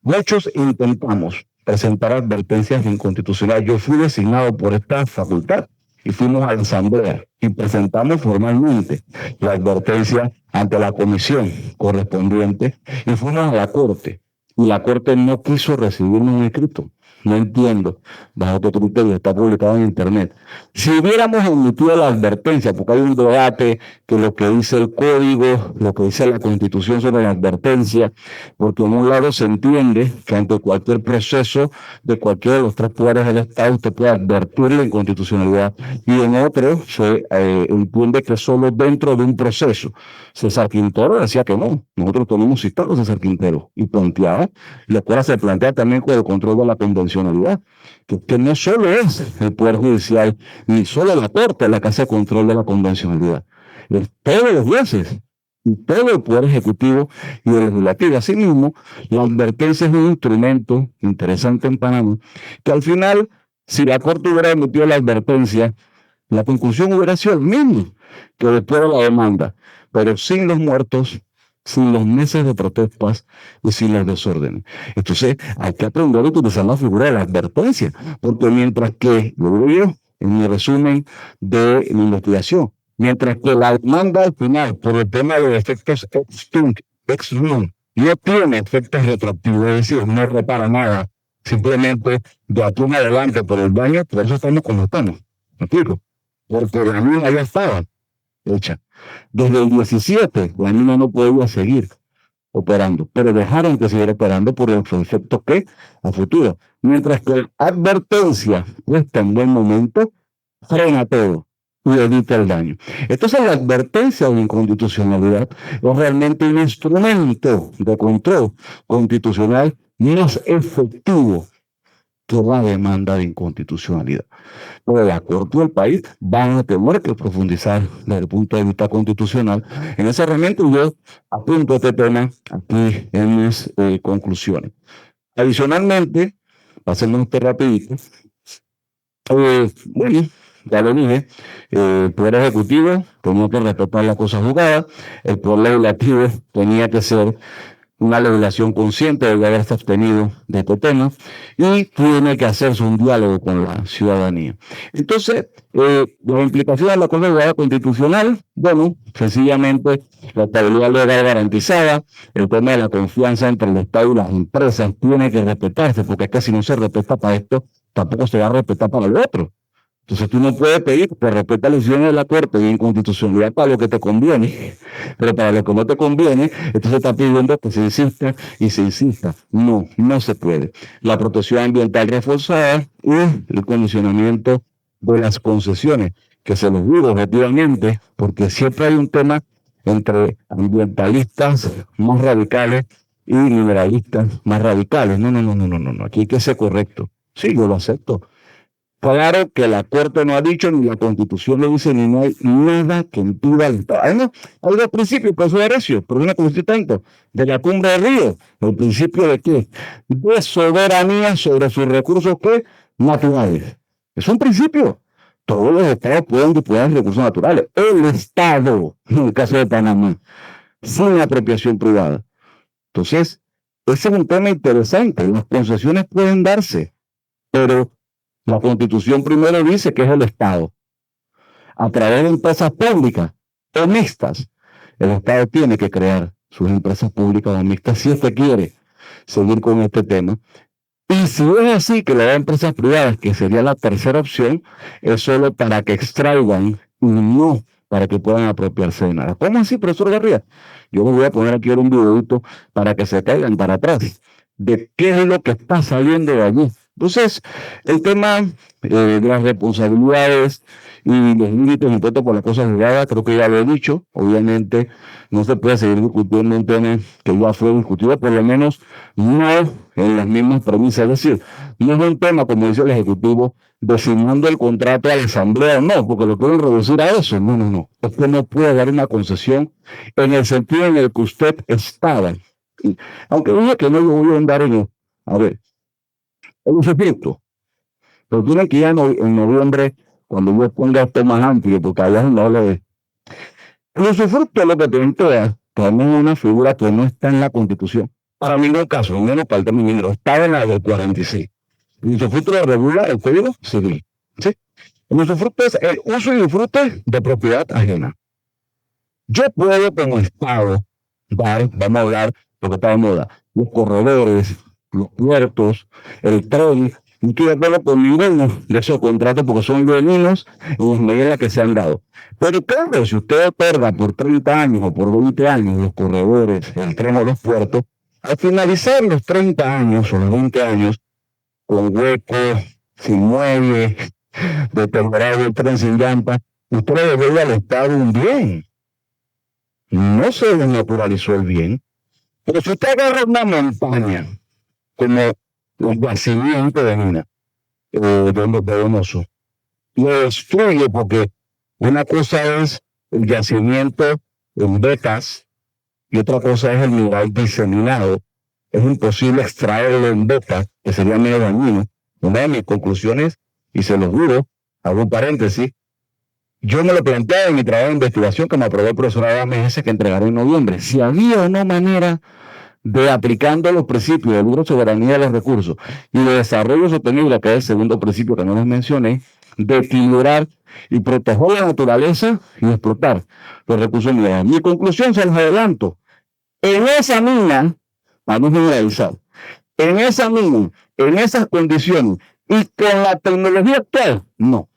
muchos intentamos presentar advertencias de inconstitucionalidad. Yo fui designado por esta facultad y fuimos a la asamblea y presentamos formalmente la advertencia ante la comisión correspondiente y fuimos a la Corte. Y la Corte no quiso recibirnos un escrito. No entiendo, bajo qué criterio, está publicado en internet. Si hubiéramos emitido la advertencia, porque hay un debate que lo que dice el código, lo que dice la Constitución sobre la advertencia, porque en un lado se entiende que ante cualquier proceso de cualquiera de los tres poderes del Estado usted puede advertir la inconstitucionalidad, y en otro se entiende que solo dentro de un proceso. César Quintero decía que no, nosotros tenemos citado a César Quintero y planteaba, la cual se plantea también con el control de la convencionalidad, que no solo es el Poder Judicial ni solo la Corte la que hace control de la convencionalidad, es todos los jueces y todo el Poder Ejecutivo y el Legislativo. Asimismo, la advertencia es un instrumento interesante en Panamá, que al final, si la Corte hubiera emitido la advertencia, la conclusión hubiera sido el mismo que después de la demanda, pero sin los muertos, sin los meses de protestas y sin los desórdenes. Entonces, hay que aprender a utilizar la figura de la advertencia, porque mientras que, lo digo yo, en mi resumen de mi investigación. Mientras que la demanda al final, por el tema de efectos ex nunc, no tiene efectos retroactivos, es decir, no repara nada, simplemente de aquí en adelante por el daño, por eso estamos como estamos. ¿Me explico? Porque la mina ya estaba hecha. Desde el 17, la mina no podía seguir operando, pero dejaron que siguiera operando por el concepto que a futuro. Mientras que la advertencia está en buen momento, frena todo y evita el daño. Entonces la advertencia de inconstitucionalidad es realmente un instrumento de control constitucional más efectivo que la demanda de inconstitucionalidad. Pero la Corte del país van a tener que profundizar desde el punto de vista constitucional en esa herramienta, y yo apunto este tema aquí en mis conclusiones. Adicionalmente, pasemos rapidito, bueno, ya lo dije, el Poder Ejecutivo tenía que respetar la cosa jugada, el Poder Legislativo tenía que ser una legislación consciente de haberse abstenido de este tema y tiene que hacerse un diálogo con la ciudadanía. Entonces, las implicaciones de la Corte Constitucional, bueno, sencillamente la estabilidad legal garantizada, el tema de la confianza entre el Estado y las empresas tiene que respetarse, porque es que si no se respeta para esto, tampoco se va a respetar para el otro. Entonces tú no puedes pedir que respete las decisiones de la Corte de inconstitucionalidad para lo que te conviene, pero para lo que no te conviene, entonces está pidiendo que se insista y se insista. No, no se puede. La protección ambiental reforzada y el condicionamiento de las concesiones, que se los digo objetivamente, porque siempre hay un tema entre ambientalistas más radicales y mineralistas más radicales. No. Aquí hay que ser correcto. Sí, yo lo acepto. Claro que la Corte no ha dicho, ni la Constitución lo dice, ni no hay nada que impida el Estado. Hay dos principios, por eso Derecho, pero una tanto, de la Cumbre de Río. ¿El principio de qué? De soberanía sobre sus recursos ¿qué? Naturales. Es un principio. Todos los estados pueden disponer de recursos naturales. El Estado, en el caso de Panamá, sin apropiación privada. Entonces, ese es un tema interesante. Las concesiones pueden darse, pero la Constitución primero dice que es el Estado. A través de empresas públicas o mixtas, el Estado tiene que crear sus empresas públicas o mixtas si usted quiere seguir con este tema. Y si es así, que le da empresas privadas, que sería la tercera opción, es solo para que extraigan y no para que puedan apropiarse de nada. ¿Cómo así, profesor García? Yo les voy a poner aquí un videito para que se caigan para atrás de qué es lo que está saliendo de allí. Entonces, el tema de las responsabilidades y los límites impuestos por las cosas juzgadas, creo que ya lo he dicho. Obviamente, no se puede seguir discutiendo un tema que ya fue discutido, por lo menos no en las mismas premisas. Es decir, no es un tema, como dice el Ejecutivo, designando el contrato a la Asamblea, no, porque lo pueden reducir a eso. No. Usted no puede dar una concesión en el sentido en el que usted estaba. Aunque dije que no lo voy a andar en. A ver, el usufructo. Pero tiene que ir en noviembre, cuando yo ponga esto más amplio, porque allá no habla de. El usufructo es lo que tienen que ver, también una figura que no está en la Constitución. Para ningún caso, menos para el tema minero, está en la del 46. El usufructo lo regula el Código Civil. ¿Sí? El usufructo es el uso y disfrute de propiedad ajena. Yo puedo, como Estado, vamos a hablar lo que está de moda, los corredores, los puertos, el tren, no estoy de acuerdo con ninguno de esos contratos porque son dañinos en las medidas que se han dado. Pero claro, si usted perda por 30 años o por 20 años los corredores, el tren o los puertos, al finalizar los 30 años o los 20 años, con huecos, sin muelle, deteriorado el tren sin llampa, usted le devuelve al Estado un bien. No se desnaturalizó el bien. Pero si usted agarra una montaña, como el yacimiento de mina, de Donoso, lo destruye porque una cosa es el yacimiento en vetas y otra cosa es el mineral diseminado. Es imposible extraerlo en vetas, que sería medio dañino. Una de mis conclusiones, y se los juro, hago un paréntesis, yo me lo planteé en mi trabajo de investigación que me aprobó el profesor AMS que entregaré en noviembre. Si había una manera de aplicando los principios del libre soberanía de los recursos y de desarrollo sostenible, que es el segundo principio que no les mencioné, de equilibrar y proteger la naturaleza y explotar los recursos minerales. Mi conclusión se los adelanto. En esa mina, vamos a generalizar, en esa mina, en esas condiciones y con la tecnología actual, no.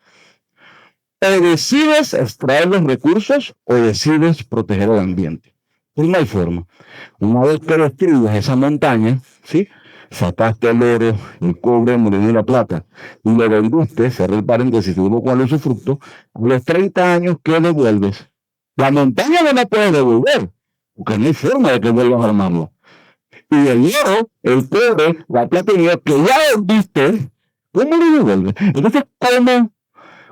O decides extraer los recursos o decides proteger el ambiente. Pues no hay forma. Una vez que destruyes esa montaña, ¿sí? Sacaste el oro, el cobre, el molino y la plata, y lo vendiste, cerré el paréntesis, tuvo cuál es su fruto, a los 30 años, ¿qué devuelves? La montaña no la puedes devolver, porque no hay forma de que vuelvas a armarlo. Y el oro, el cobre, la plata y el que ya vendiste, ¿cómo lo devuelves? Entonces, ¿cómo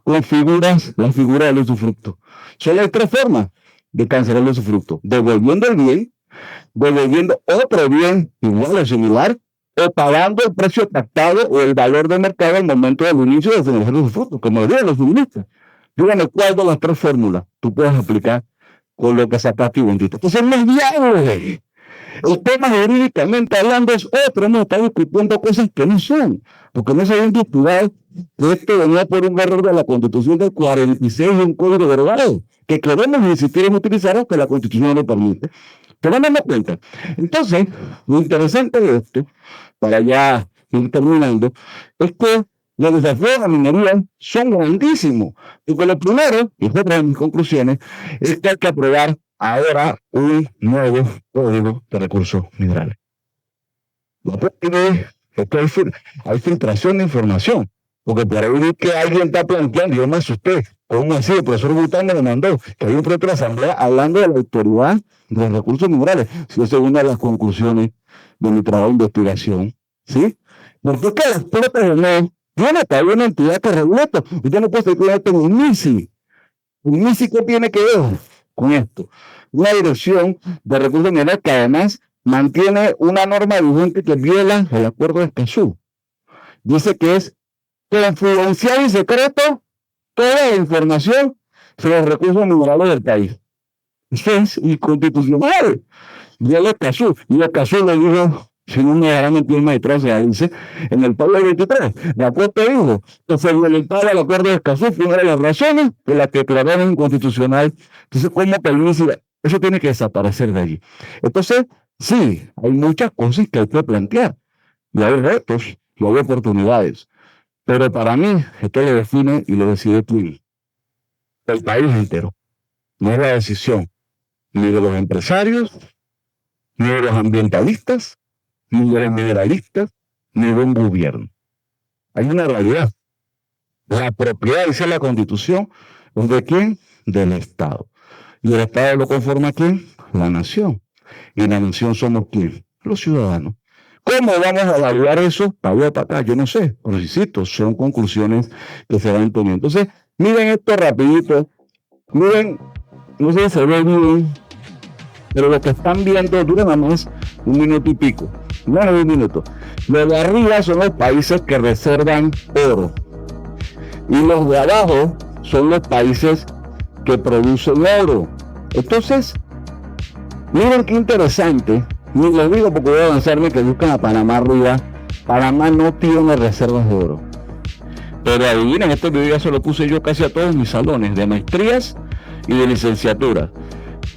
configuras la figura del usufructo? Solo hay 3 formas de cancelar el usufructo: devolviendo el bien, devolviendo otro bien igual o similar, o pagando el precio pactado o el valor de mercado al momento del inicio de generar los usufructos, como lo digan los suministros. Díganme cuál de las 3 fórmulas tú puedes aplicar con lo que sacaste y vendiste. Entonces, no es viable. El tema jurídicamente hablando es otro, no está discutiendo cosas que no son, porque no se habían discutido que esto venía por un error de la Constitución del 46 y un código derogado, que queremos insistir en utilizar aunque la Constitución no lo permite. Pero no me cuenta. Entonces, lo interesante de esto, para ya ir terminando, es que los desafíos de la minería son grandísimos. Porque lo primero, y es otra de mis conclusiones, es que hay que aprobar ahora un nuevo código de recursos minerales. Lo próximo es que hay filtración de información. Porque por ahí vi que alguien está planteando, yo me asusté, como así, el profesor Bután me lo mandó, que hay un proyecto de la Asamblea hablando de la autoridad de los recursos minerales. Si esa es una de las conclusiones de mi trabajo de investigación, ¿sí? Porque es que las propias de ley tiene que haber una entidad que regule esto. Usted no puede ser esto en un MISI. ¿Un MISI qué tiene que ver con esto? Una dirección de recursos minerales que además mantiene una norma vigente que viola el acuerdo de Escazú. Dice que es confidencial y secreto toda la información sobre los recursos minerales del país. Eso es inconstitucional. Viola Escazú. Y Escazú le dijo, si no me dejarán mentir el magistrado, se dice, en el Pablo 23, la Corte dijo que se violentaba el acuerdo de Escazú, fue una de las razones de las que declararon inconstitucional. Entonces, ¿cómo que eso tiene que desaparecer de allí? Entonces, sí, hay muchas cosas que hay que plantear. Y hay retos, y hay oportunidades. Pero para mí, esto lo define y lo decide quién. El país entero. No es la decisión ni de los empresarios, ni de los ambientalistas, ni de los mineralistas, ni de un gobierno. Hay una realidad. La propiedad, dice la Constitución, ¿es de quién? Del Estado. ¿Y el Estado lo conforma quién? La nación. ¿Y la nación somos quién? Los ciudadanos. ¿Cómo vamos a evaluar eso? Para allá, para acá, yo no sé, pero insisto, son conclusiones que se van teniendo. Entonces, miren esto rapidito, miren, no sé si se ve bien, pero lo que están viendo dura nada más 1 minuto y pico, menos de 1 minuto. Los de arriba son los países que reservan oro, y los de abajo son los países que producen oro. Entonces, miren qué interesante. Ni les digo porque voy a avanzarme que buscan a Panamá arriba. Panamá no tiene reservas de oro. Pero adivinen, este video ya se lo puse yo casi a todos mis salones de maestrías y de licenciatura.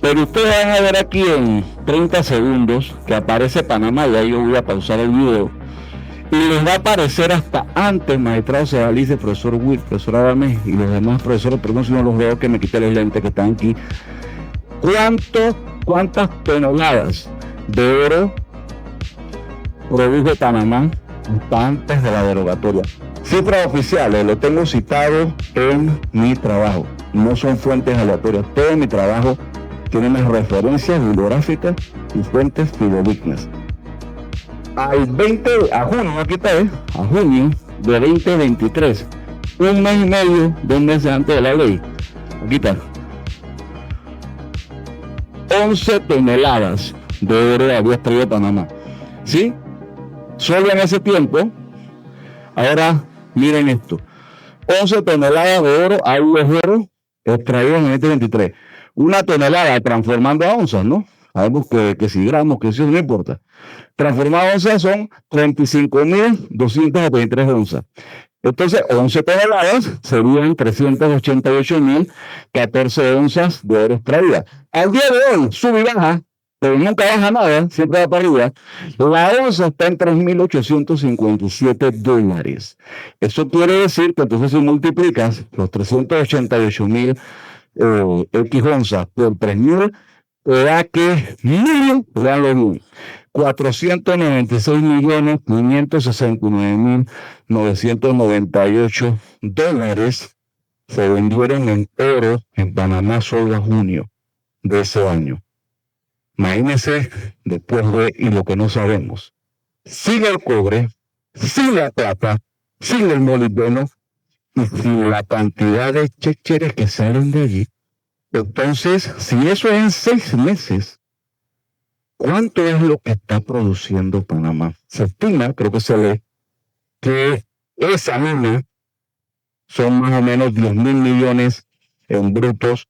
Pero ustedes van a ver aquí en 30 segundos que aparece Panamá, y ahí yo voy a pausar el video. Y les va a aparecer hasta antes, magistrado Sedalice, profesor Will, profesor Adame y los demás profesores, perdón si no los veo, que me quité los lentes que están aquí. ¿Cuántas toneladas de oro produjo Panamá hasta antes de la derogatoria? Cifras oficiales, lo tengo citado en mi trabajo, no son fuentes aleatorias. Todo mi trabajo tiene unas referencias bibliográficas y fuentes fidedignas. A junio, aquí está, a junio de 2023, un mes y medio, 2 meses antes de la ley, aquí está, 11 toneladas de oro había extraído Panamá, ¿sí? Solo en ese tiempo. Ahora miren esto, 11 toneladas de oro, hay oro extraídos en 2023, 1 tonelada transformando a onzas, ¿no? Sabemos que si gramos, que eso no importa. Transformado a onzas son 35.223 onzas. Entonces, 11 toneladas serían 388.014 onzas de oro extraídas. Al día de hoy, sube y baja, pero nunca baja nada, siempre va para arriba. La onza está en $3.857. Eso quiere decir que entonces si multiplicas los 388.000 X onzas por 3.000, te da que vean 496.569.998 se vendieron en oro en Panamá solo a junio de ese año. Imagínense después de, y lo que no sabemos, sigue el cobre, sigue la plata, sigue el molibdeno y sin la cantidad de chécheres que salen de allí. Entonces, si eso es en 6 meses, ¿cuánto es lo que está produciendo Panamá? Se estima, creo que se lee, que esa mina son más o menos 10.000 millones en brutos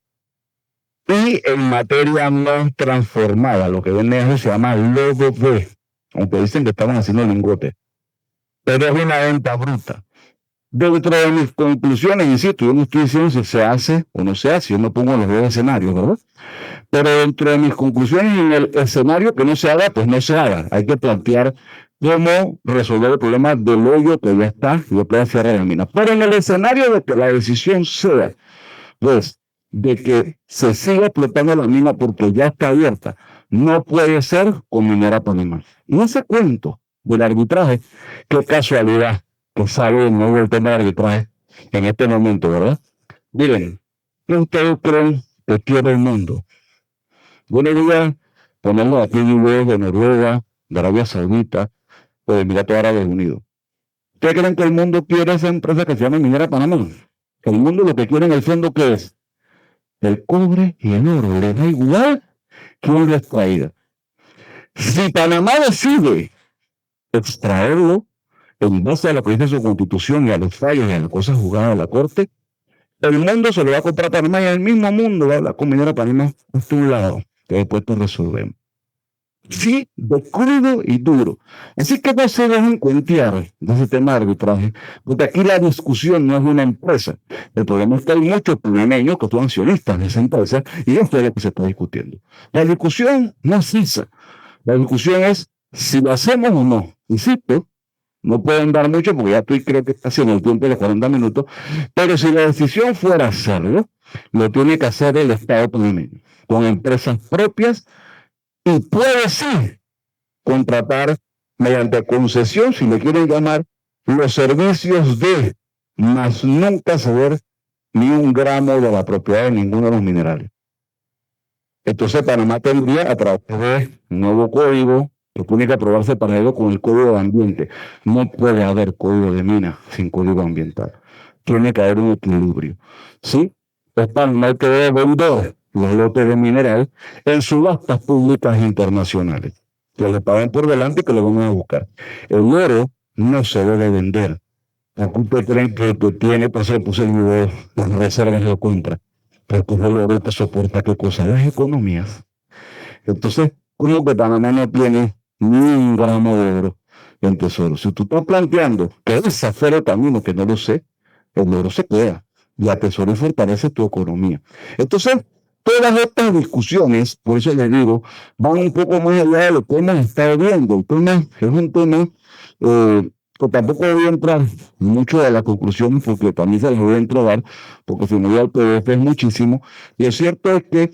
y en materia no transformada, lo que viene a se llama logo B, aunque dicen que estaban haciendo lingotes, pero es una venta bruta. Dentro de mis conclusiones, insisto, yo no estoy diciendo si se hace o no se hace, yo me pongo en los dos escenarios, ¿verdad? Pero dentro de mis conclusiones, en el escenario que no se haga, pues no se haga. Hay que plantear cómo resolver el problema del hoyo que ya está y de poder cerrar la mina. Pero en el escenario de que la decisión sea, pues, de que se siga explotando la mina porque ya está abierta, no puede ser con Minera Panamá. Y ese cuento del arbitraje, qué casualidad que sale de nuevo el tema del arbitraje en este momento, ¿verdad? Miren, ¿qué ustedes creen que quiere el mundo? Buena idea ponerlo aquí de Noruega, de Arabia Saudita o de Emiratos Árabes Unidos. ¿Qué creen que el mundo quiere esa empresa que se llama Minera Panamá? El mundo lo que quiere en el fondo, ¿qué es? El cobre y el oro. Le da igual quién lo extraiga. Si Panamá decide extraerlo en base a lo que dice su constitución y a los fallos y a las cosas jugadas de la corte, el mundo se lo va a comprar a Panamá y el mismo mundo va a hablar con Minera Panamá hasta un lado, que después te resolvemos. Sí, de crudo y duro. Así que no se dejen cuentear de ese tema de arbitraje, porque aquí la discusión no es una empresa. El problema es que hay muchos panameños que son accionistas de esa empresa y esto es lo que se está discutiendo. La discusión no es esa. La discusión es si lo hacemos o no. Insisto, no pueden dar mucho porque ya estoy, creo que está haciendo el tiempo de los 40 minutos, pero si la decisión fuera hacerlo, lo tiene que hacer el Estado panameño, con empresas propias. Y puede sí contratar mediante concesión, si le quieren llamar, los servicios de, mas nunca ceder ni un gramo de la propiedad de ninguno de los minerales. Entonces Panamá tendría a través de un nuevo código que tiene que aprobarse para ello con el código de ambiente. No puede haber código de mina sin código ambiental. Tiene que haber un equilibrio. ¿Sí? Es Panamá el que debe vender los lotes de mineral en subastas públicas internacionales, que le paguen por delante y que lo van a buscar. El oro no se debe vender. Aquí usted cree que tiene, por eso puse el video, las reservas lo compra, porque el oro te soporta qué cosa, las economías. Entonces, ¿cómo que Panamá no tiene ni un gramo de oro en tesoro? Si tú estás planteando que es hacer el camino, que no lo sé, el oro se queda y atesora y fortalece tu economía. Entonces, todas estas discusiones, por eso les digo, van un poco más allá de lo que hemos estado viendo. El tema es un tema que tampoco voy a entrar mucho de la conclusión, porque también se las voy a entregar, porque si no ya el PDF es muchísimo. Y es cierto es que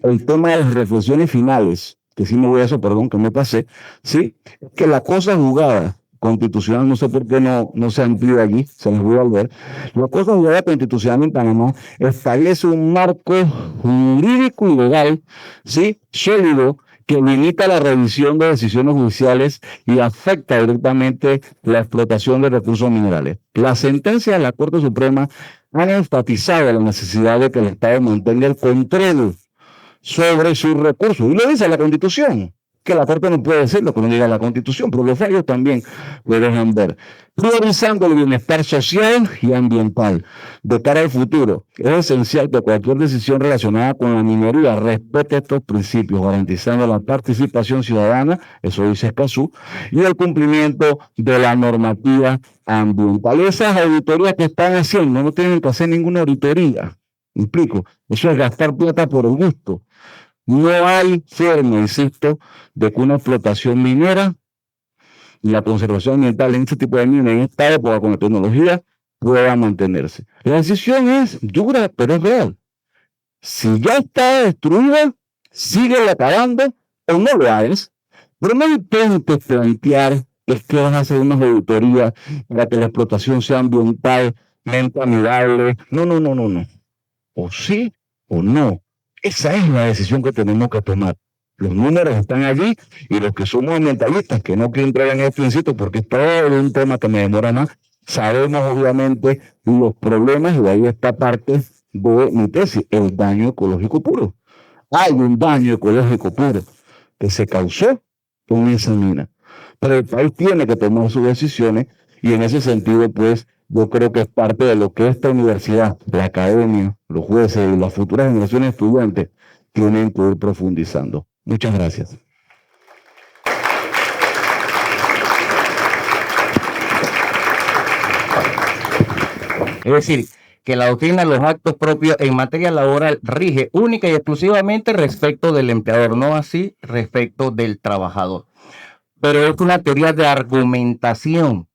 el tema de las reflexiones finales, que sí me voy a eso, perdón, que me pasé, sí, es que la cosa jugada constitucional, no sé por qué no se amplía allí, se los voy a leer. La cosa jugada constitucional en Panamá establece un marco jurídico y legal, ¿sí?, sólido, que limita la revisión de decisiones judiciales y afecta directamente la explotación de recursos minerales. Las sentencias de la Corte Suprema han enfatizado la necesidad de que el Estado mantenga el control sobre sus recursos. Y lo dice la Constitución, que la Corte no puede decir lo que no diga la Constitución, pero los fallos también lo dejan ver. Priorizando el bienestar social y ambiental de cara al futuro. Es esencial que cualquier decisión relacionada con la minería respete estos principios, garantizando la participación ciudadana, eso dice Escazú, y el cumplimiento de la normativa ambiental. Esas auditorías que están haciendo no tienen que hacer ninguna auditoría. ¿Me explico? Eso es gastar plata por el gusto. No hay forma, insisto, de que una explotación minera y la conservación ambiental en este tipo de minas en esta época con la tecnología pueda mantenerse. La decisión es dura, pero es real. Si ya está destruida, sigue acabando o no lo hagas, pero no intentes plantear que vas a hacer unas auditorías para que la explotación sea ambientalmente amigable. No. O sí o no. Esa es la decisión que tenemos que tomar. Los números están allí y los que somos ambientalistas, que no quieren entrar en este incito porque es todo un tema que me demora más, sabemos obviamente los problemas y de ahí está parte de mi tesis, el daño ecológico puro. Hay un daño ecológico puro que se causó con esa mina. Pero el país tiene que tomar sus decisiones y en ese sentido, pues, yo creo que es parte de lo que esta universidad, la academia, los jueces y las futuras generaciones de estudiantes tienen que ir profundizando. Muchas gracias. Es decir, que la doctrina de los actos propios en materia laboral rige única y exclusivamente respecto del empleador, no así respecto del trabajador. Pero es una teoría de argumentación,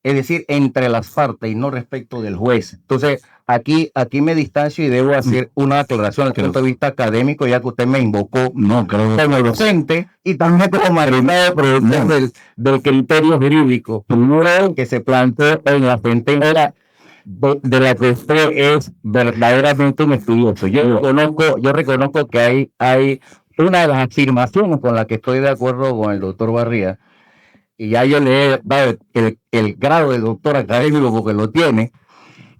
es decir, entre las partes y no respecto del juez. Entonces, aquí me distancio y debo hacer una aclaración desde el punto de vista académico, ya que usted me invocó como docente y también como magistrado de producción del criterio jurídico que se planteó en la sentencia de la que usted es verdaderamente un estudioso. Yo reconozco que hay una de las afirmaciones con la que estoy de acuerdo con el doctor Barría, y ya yo le he dado el grado de doctor académico porque lo tiene,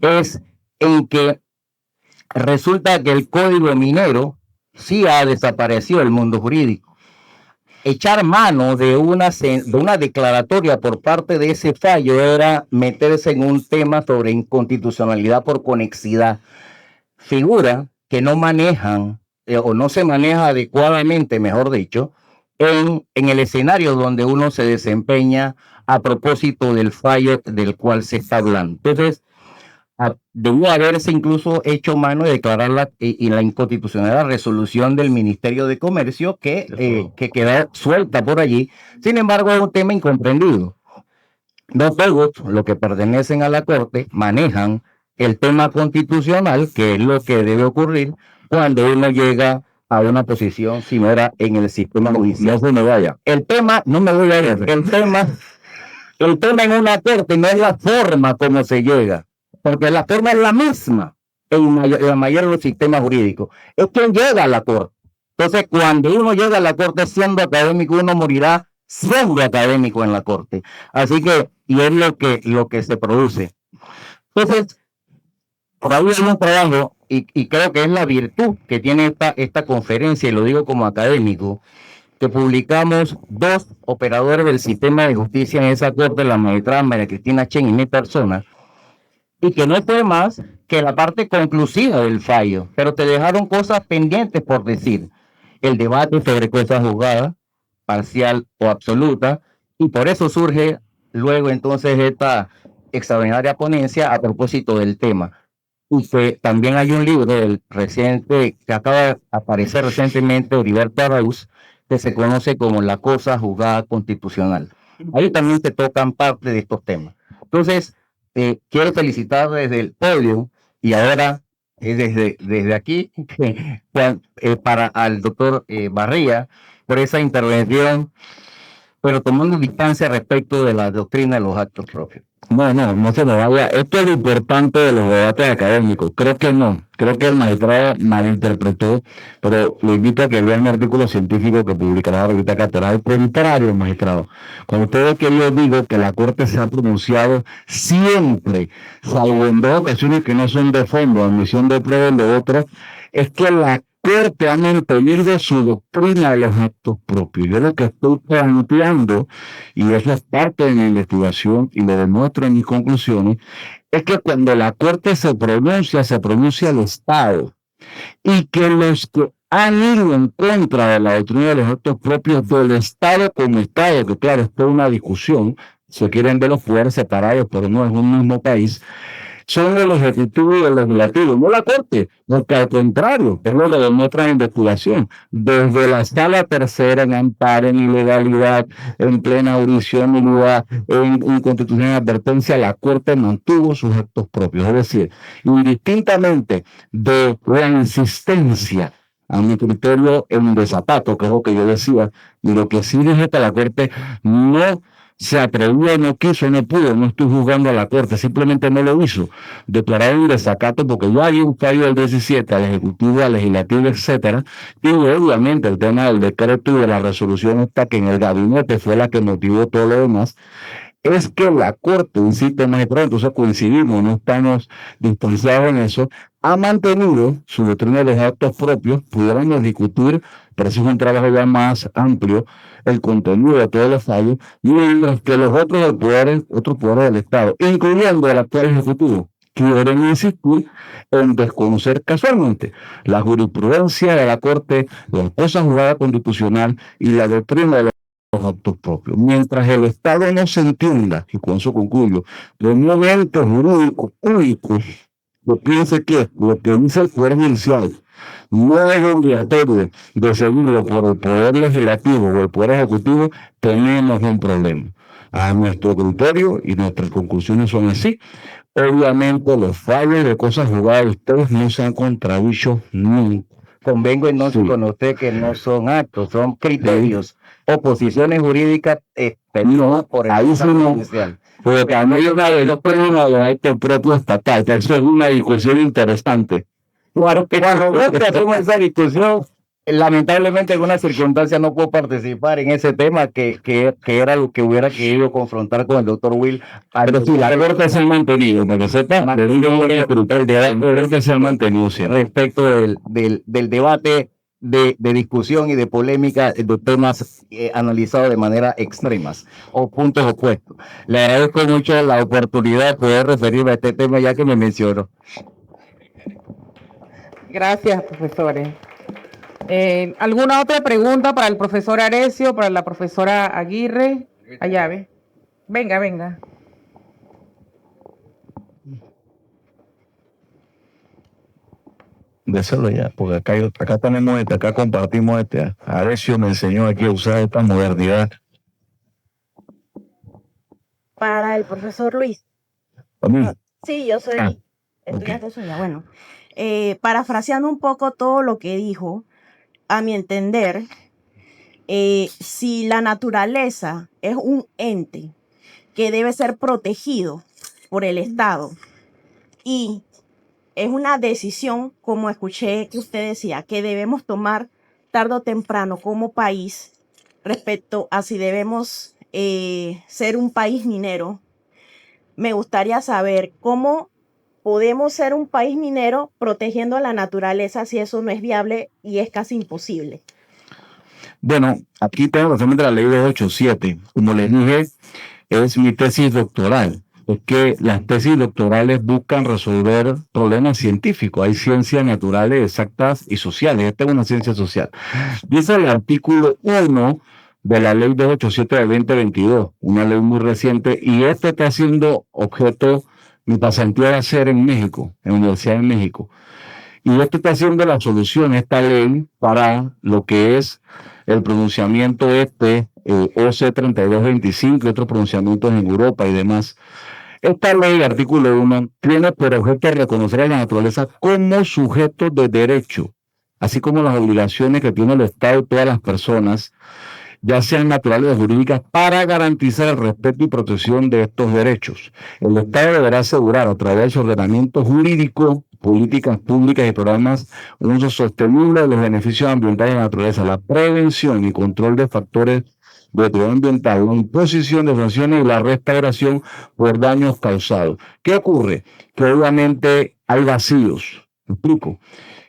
es en que resulta que el código minero sí ha desaparecido del mundo jurídico. Echar mano de una declaratoria por parte de ese fallo era meterse en un tema sobre inconstitucionalidad por conexidad. Figura que no manejan o no se maneja adecuadamente, mejor dicho, en el escenario donde uno se desempeña a propósito del fallo del cual se está hablando. Entonces, debió haberse incluso hecho mano de declarar la inconstitucionalidad de la resolución del Ministerio de Comercio que queda suelta por allí. Sin embargo, es un tema incomprendido. No todos los que pertenecen a la Corte manejan el tema constitucional, que es lo que debe ocurrir cuando uno llega a una posición similar en el sistema judicial. No se me vaya. El tema, no me voy a ir, el tema en una corte no es la forma como se llega, porque la forma es la misma en la mayoría de los sistemas jurídicos. Es quien llega a la corte. Entonces, cuando uno llega a la corte siendo académico, uno morirá siendo académico en la corte. Así que, y es lo que se produce. Entonces, por ahí hay un trabajo, y creo que es la virtud que tiene esta conferencia, y lo digo como académico, que publicamos 2 operadores del sistema de justicia en esa corte, la magistrada María Cristina Chen y mi persona, y que no fue más que la parte conclusiva del fallo, pero te dejaron cosas pendientes por decir. El debate sobre cosas juzgadas, parcial o absoluta, y por eso surge luego entonces esta extraordinaria ponencia a propósito del tema. Y que también hay un libro reciente que acaba de aparecer recientemente, Heriberto Arauz, que se conoce como La cosa juzgada constitucional. Ahí también se tocan parte de estos temas. Entonces, quiero felicitar desde el podio y ahora desde aquí para al doctor Barría por esa intervención, pero tomando distancia respecto de la doctrina de los actos propios. No se me vaya. Esto es lo importante de los debates académicos. Creo que el magistrado malinterpretó, pero lo invito a que vea un artículo científico que publicará la revista Catedral Contrario, magistrado. Cuando usted ve que yo digo que la Corte se ha pronunciado siempre, salvo en 2 ocasiones que no son de fondo, admisión de prueba de otras, es que la Corte ha mantenido su doctrina de los actos propios. Yo lo que estoy planteando, y eso es parte de mi investigación y lo demuestro en mis conclusiones, es que cuando la Corte se pronuncia el Estado, y que los que han ido en contra de la doctrina de los actos propios del Estado como Estado, que claro, esto es una discusión, se quieren ver los poderes separados, pero no es un mismo país, son el Ejecutivo y el Legislativo, no la Corte, porque al contrario, es lo que demuestra la investigación. Desde la Sala Tercera en amparo, en ilegalidad, en plena audición, nulidad, en inconstitucional advertencia, la Corte mantuvo sus actos propios. Es decir, indistintamente de la insistencia, a mi criterio, en desacato, que es lo que yo decía, y lo que sí dije que la Corte no se atrevió, no quiso, no pudo, no estoy juzgando a la Corte, simplemente no lo hizo, declarar un desacato porque ya hay un fallo del 17 al Ejecutivo, al Legislativo, etcétera, y obviamente el tema del decreto y de la resolución esta que en el gabinete fue la que motivó todo lo demás, es que la Corte, insisto, magistrado, entonces coincidimos, no estamos distanciados en eso, ha mantenido su doctrina de los actos propios, pudiéramos discutir, pero eso es un trabajo ya más amplio, el contenido de todos los fallos, mientras que los otros poderes del Estado, incluyendo el actual Ejecutivo, quieren insistir en desconocer casualmente la jurisprudencia de la Corte, la cosa juzgada constitucional y la doctrina de los actos propios. Mientras el Estado no se entienda, y con eso concluyo, de un momento jurídico único, yo pienso que lo que dice el Poder Judicial no es obligatorio de seguirlo por el Poder Legislativo o el Poder Ejecutivo, tenemos un problema. A nuestro criterio, y nuestras conclusiones son así, obviamente los fallos de cosas juzgadas de ustedes no se han contradicho nunca. Convengo entonces con usted que no son actos, son criterios o posiciones jurídicas expedidas por el ahí sí no. Porque también hay una de los problemas de este propio estatal, que eso es una discusión interesante. Claro que cuando hacemos esa discusión, lamentablemente en una circunstancia no puedo participar en ese tema que era lo que hubiera querido confrontar con el doctor Will. Pero sí, la Corte se ha mantenido, para que sepa, el debate se ha mantenido siempre. Respecto del debate de discusión y de polémica de temas analizados de manera extremas o puntos opuestos. Le agradezco mucho la oportunidad de poder referirme a este tema ya que me mencionó. Gracias, profesores. ¿Alguna otra pregunta para el profesor Arecio, para la profesora Aguirre? Allá, ve. Venga. Déselo ya, porque acá tenemos acá compartimos Arecio me enseñó aquí a usar esta modernidad. Para el profesor Luis. ¿A mí? Sí, yo soy estudiante suya. Bueno, parafraseando un poco todo lo que dijo, a mi entender, si la naturaleza es un ente que debe ser protegido por el Estado y es una decisión, como escuché que usted decía, que debemos tomar tarde o temprano como país respecto a si debemos ser un país minero, me gustaría saber cómo podemos ser un país minero protegiendo a la naturaleza si eso no es viable y es casi imposible. Bueno, aquí tengo referente a la ley 287. Como les dije, es mi tesis doctoral. Es que las tesis doctorales buscan resolver problemas científicos. Hay ciencias naturales exactas y sociales. Esta es una ciencia social. Dice el artículo 1 de la ley 287 de 2022, una ley muy reciente, y este está siendo objeto, mi pasantía va a ser en México, en la Universidad de México. Y esto está haciendo la solución, esta ley, para lo que es el pronunciamiento OC 3225 y otros pronunciamientos en Europa y demás. Esta ley, artículo 1, tiene por objeto reconocer a la naturaleza como sujeto de derecho, así como las obligaciones que tiene el Estado y todas las personas, ya sean naturales o jurídicas, para garantizar el respeto y protección de estos derechos. El Estado deberá asegurar a través de su ordenamiento jurídico, políticas públicas y programas, un uso sostenible de los beneficios ambientales de la naturaleza, la prevención y control de factores de deterioro ambiental, la imposición de sanciones y la restauración por daños causados. ¿Qué ocurre? Que obviamente hay vacíos. ¿Me explico?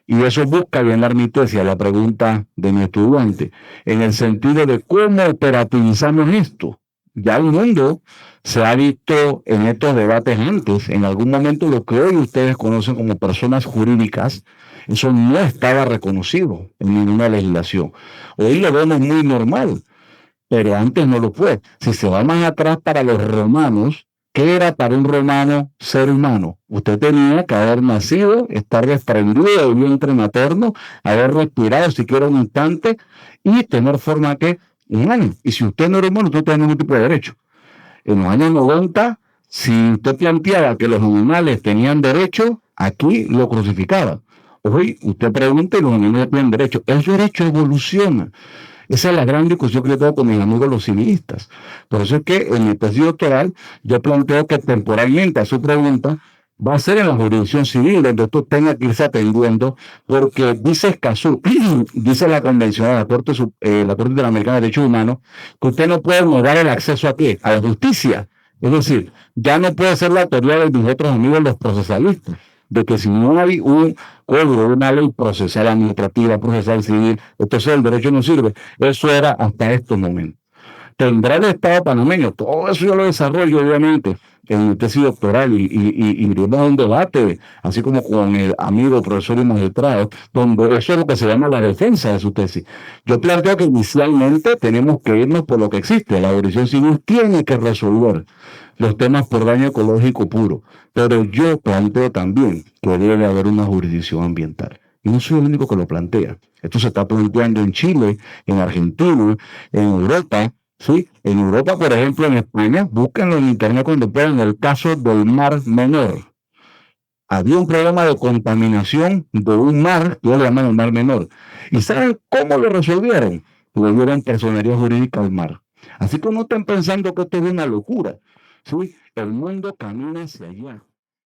Y eso busca llenar mi tesis, a la pregunta de mi estudiante, en el sentido de cómo operativizamos esto. Ya el mundo se ha visto en estos debates antes. En algún momento lo que hoy ustedes conocen como personas jurídicas, eso no estaba reconocido en ninguna legislación. Hoy lo vemos muy normal, pero antes no lo fue. Si se va más atrás, para los romanos, ¿qué era para un romano ser humano? Usted tenía que haber nacido, estar desprendido del vientre materno, haber respirado siquiera un instante y tener forma que humana. Y si usted no era humano, usted no tenía ningún tipo de derecho. En los años 90, si usted planteaba que los animales tenían derecho, aquí lo crucificaban. Hoy usted pregunta y los animales tienen derecho. El derecho evoluciona. Esa es la gran discusión que yo tengo con mis amigos los civilistas. Por eso es que en mi tesis doctoral yo planteo que temporalmente a su pregunta va a ser en la jurisdicción civil, donde esto tenga que irse atendiendo, porque dice Escazú, dice la Convención de la Corte Interamericana de Derechos Humanos, que usted no puede negar el acceso a qué, a la justicia. Es decir, ya no puede ser la teoría de mis otros amigos los procesalistas, de que si no hay un código, una ley procesal administrativa, procesal civil, entonces el derecho no sirve. Eso era hasta estos momentos. Tendrá el Estado panameño, todo eso yo lo desarrollo obviamente en mi tesis doctoral y iremos a un debate, así como con el amigo profesor y magistrado, donde eso es lo que se llama la defensa de su tesis. Yo planteo que inicialmente tenemos que irnos por lo que existe. La jurisdicción civil tiene que resolver los temas por daño ecológico puro, pero yo planteo también que debe haber una jurisdicción ambiental. Y no soy el único que lo plantea. Esto se está planteando en Chile, en Argentina, en Europa. Sí, en Europa, por ejemplo, en España, búsquenlo en internet cuando puedan, el caso del Mar Menor. Había un problema de contaminación de un mar, que lo llaman el Mar Menor. ¿Y saben cómo lo resolvieron? Le dieron personería jurídica al mar. Así que no estén pensando que esto es una locura. ¿Sí? El mundo camina hacia allá.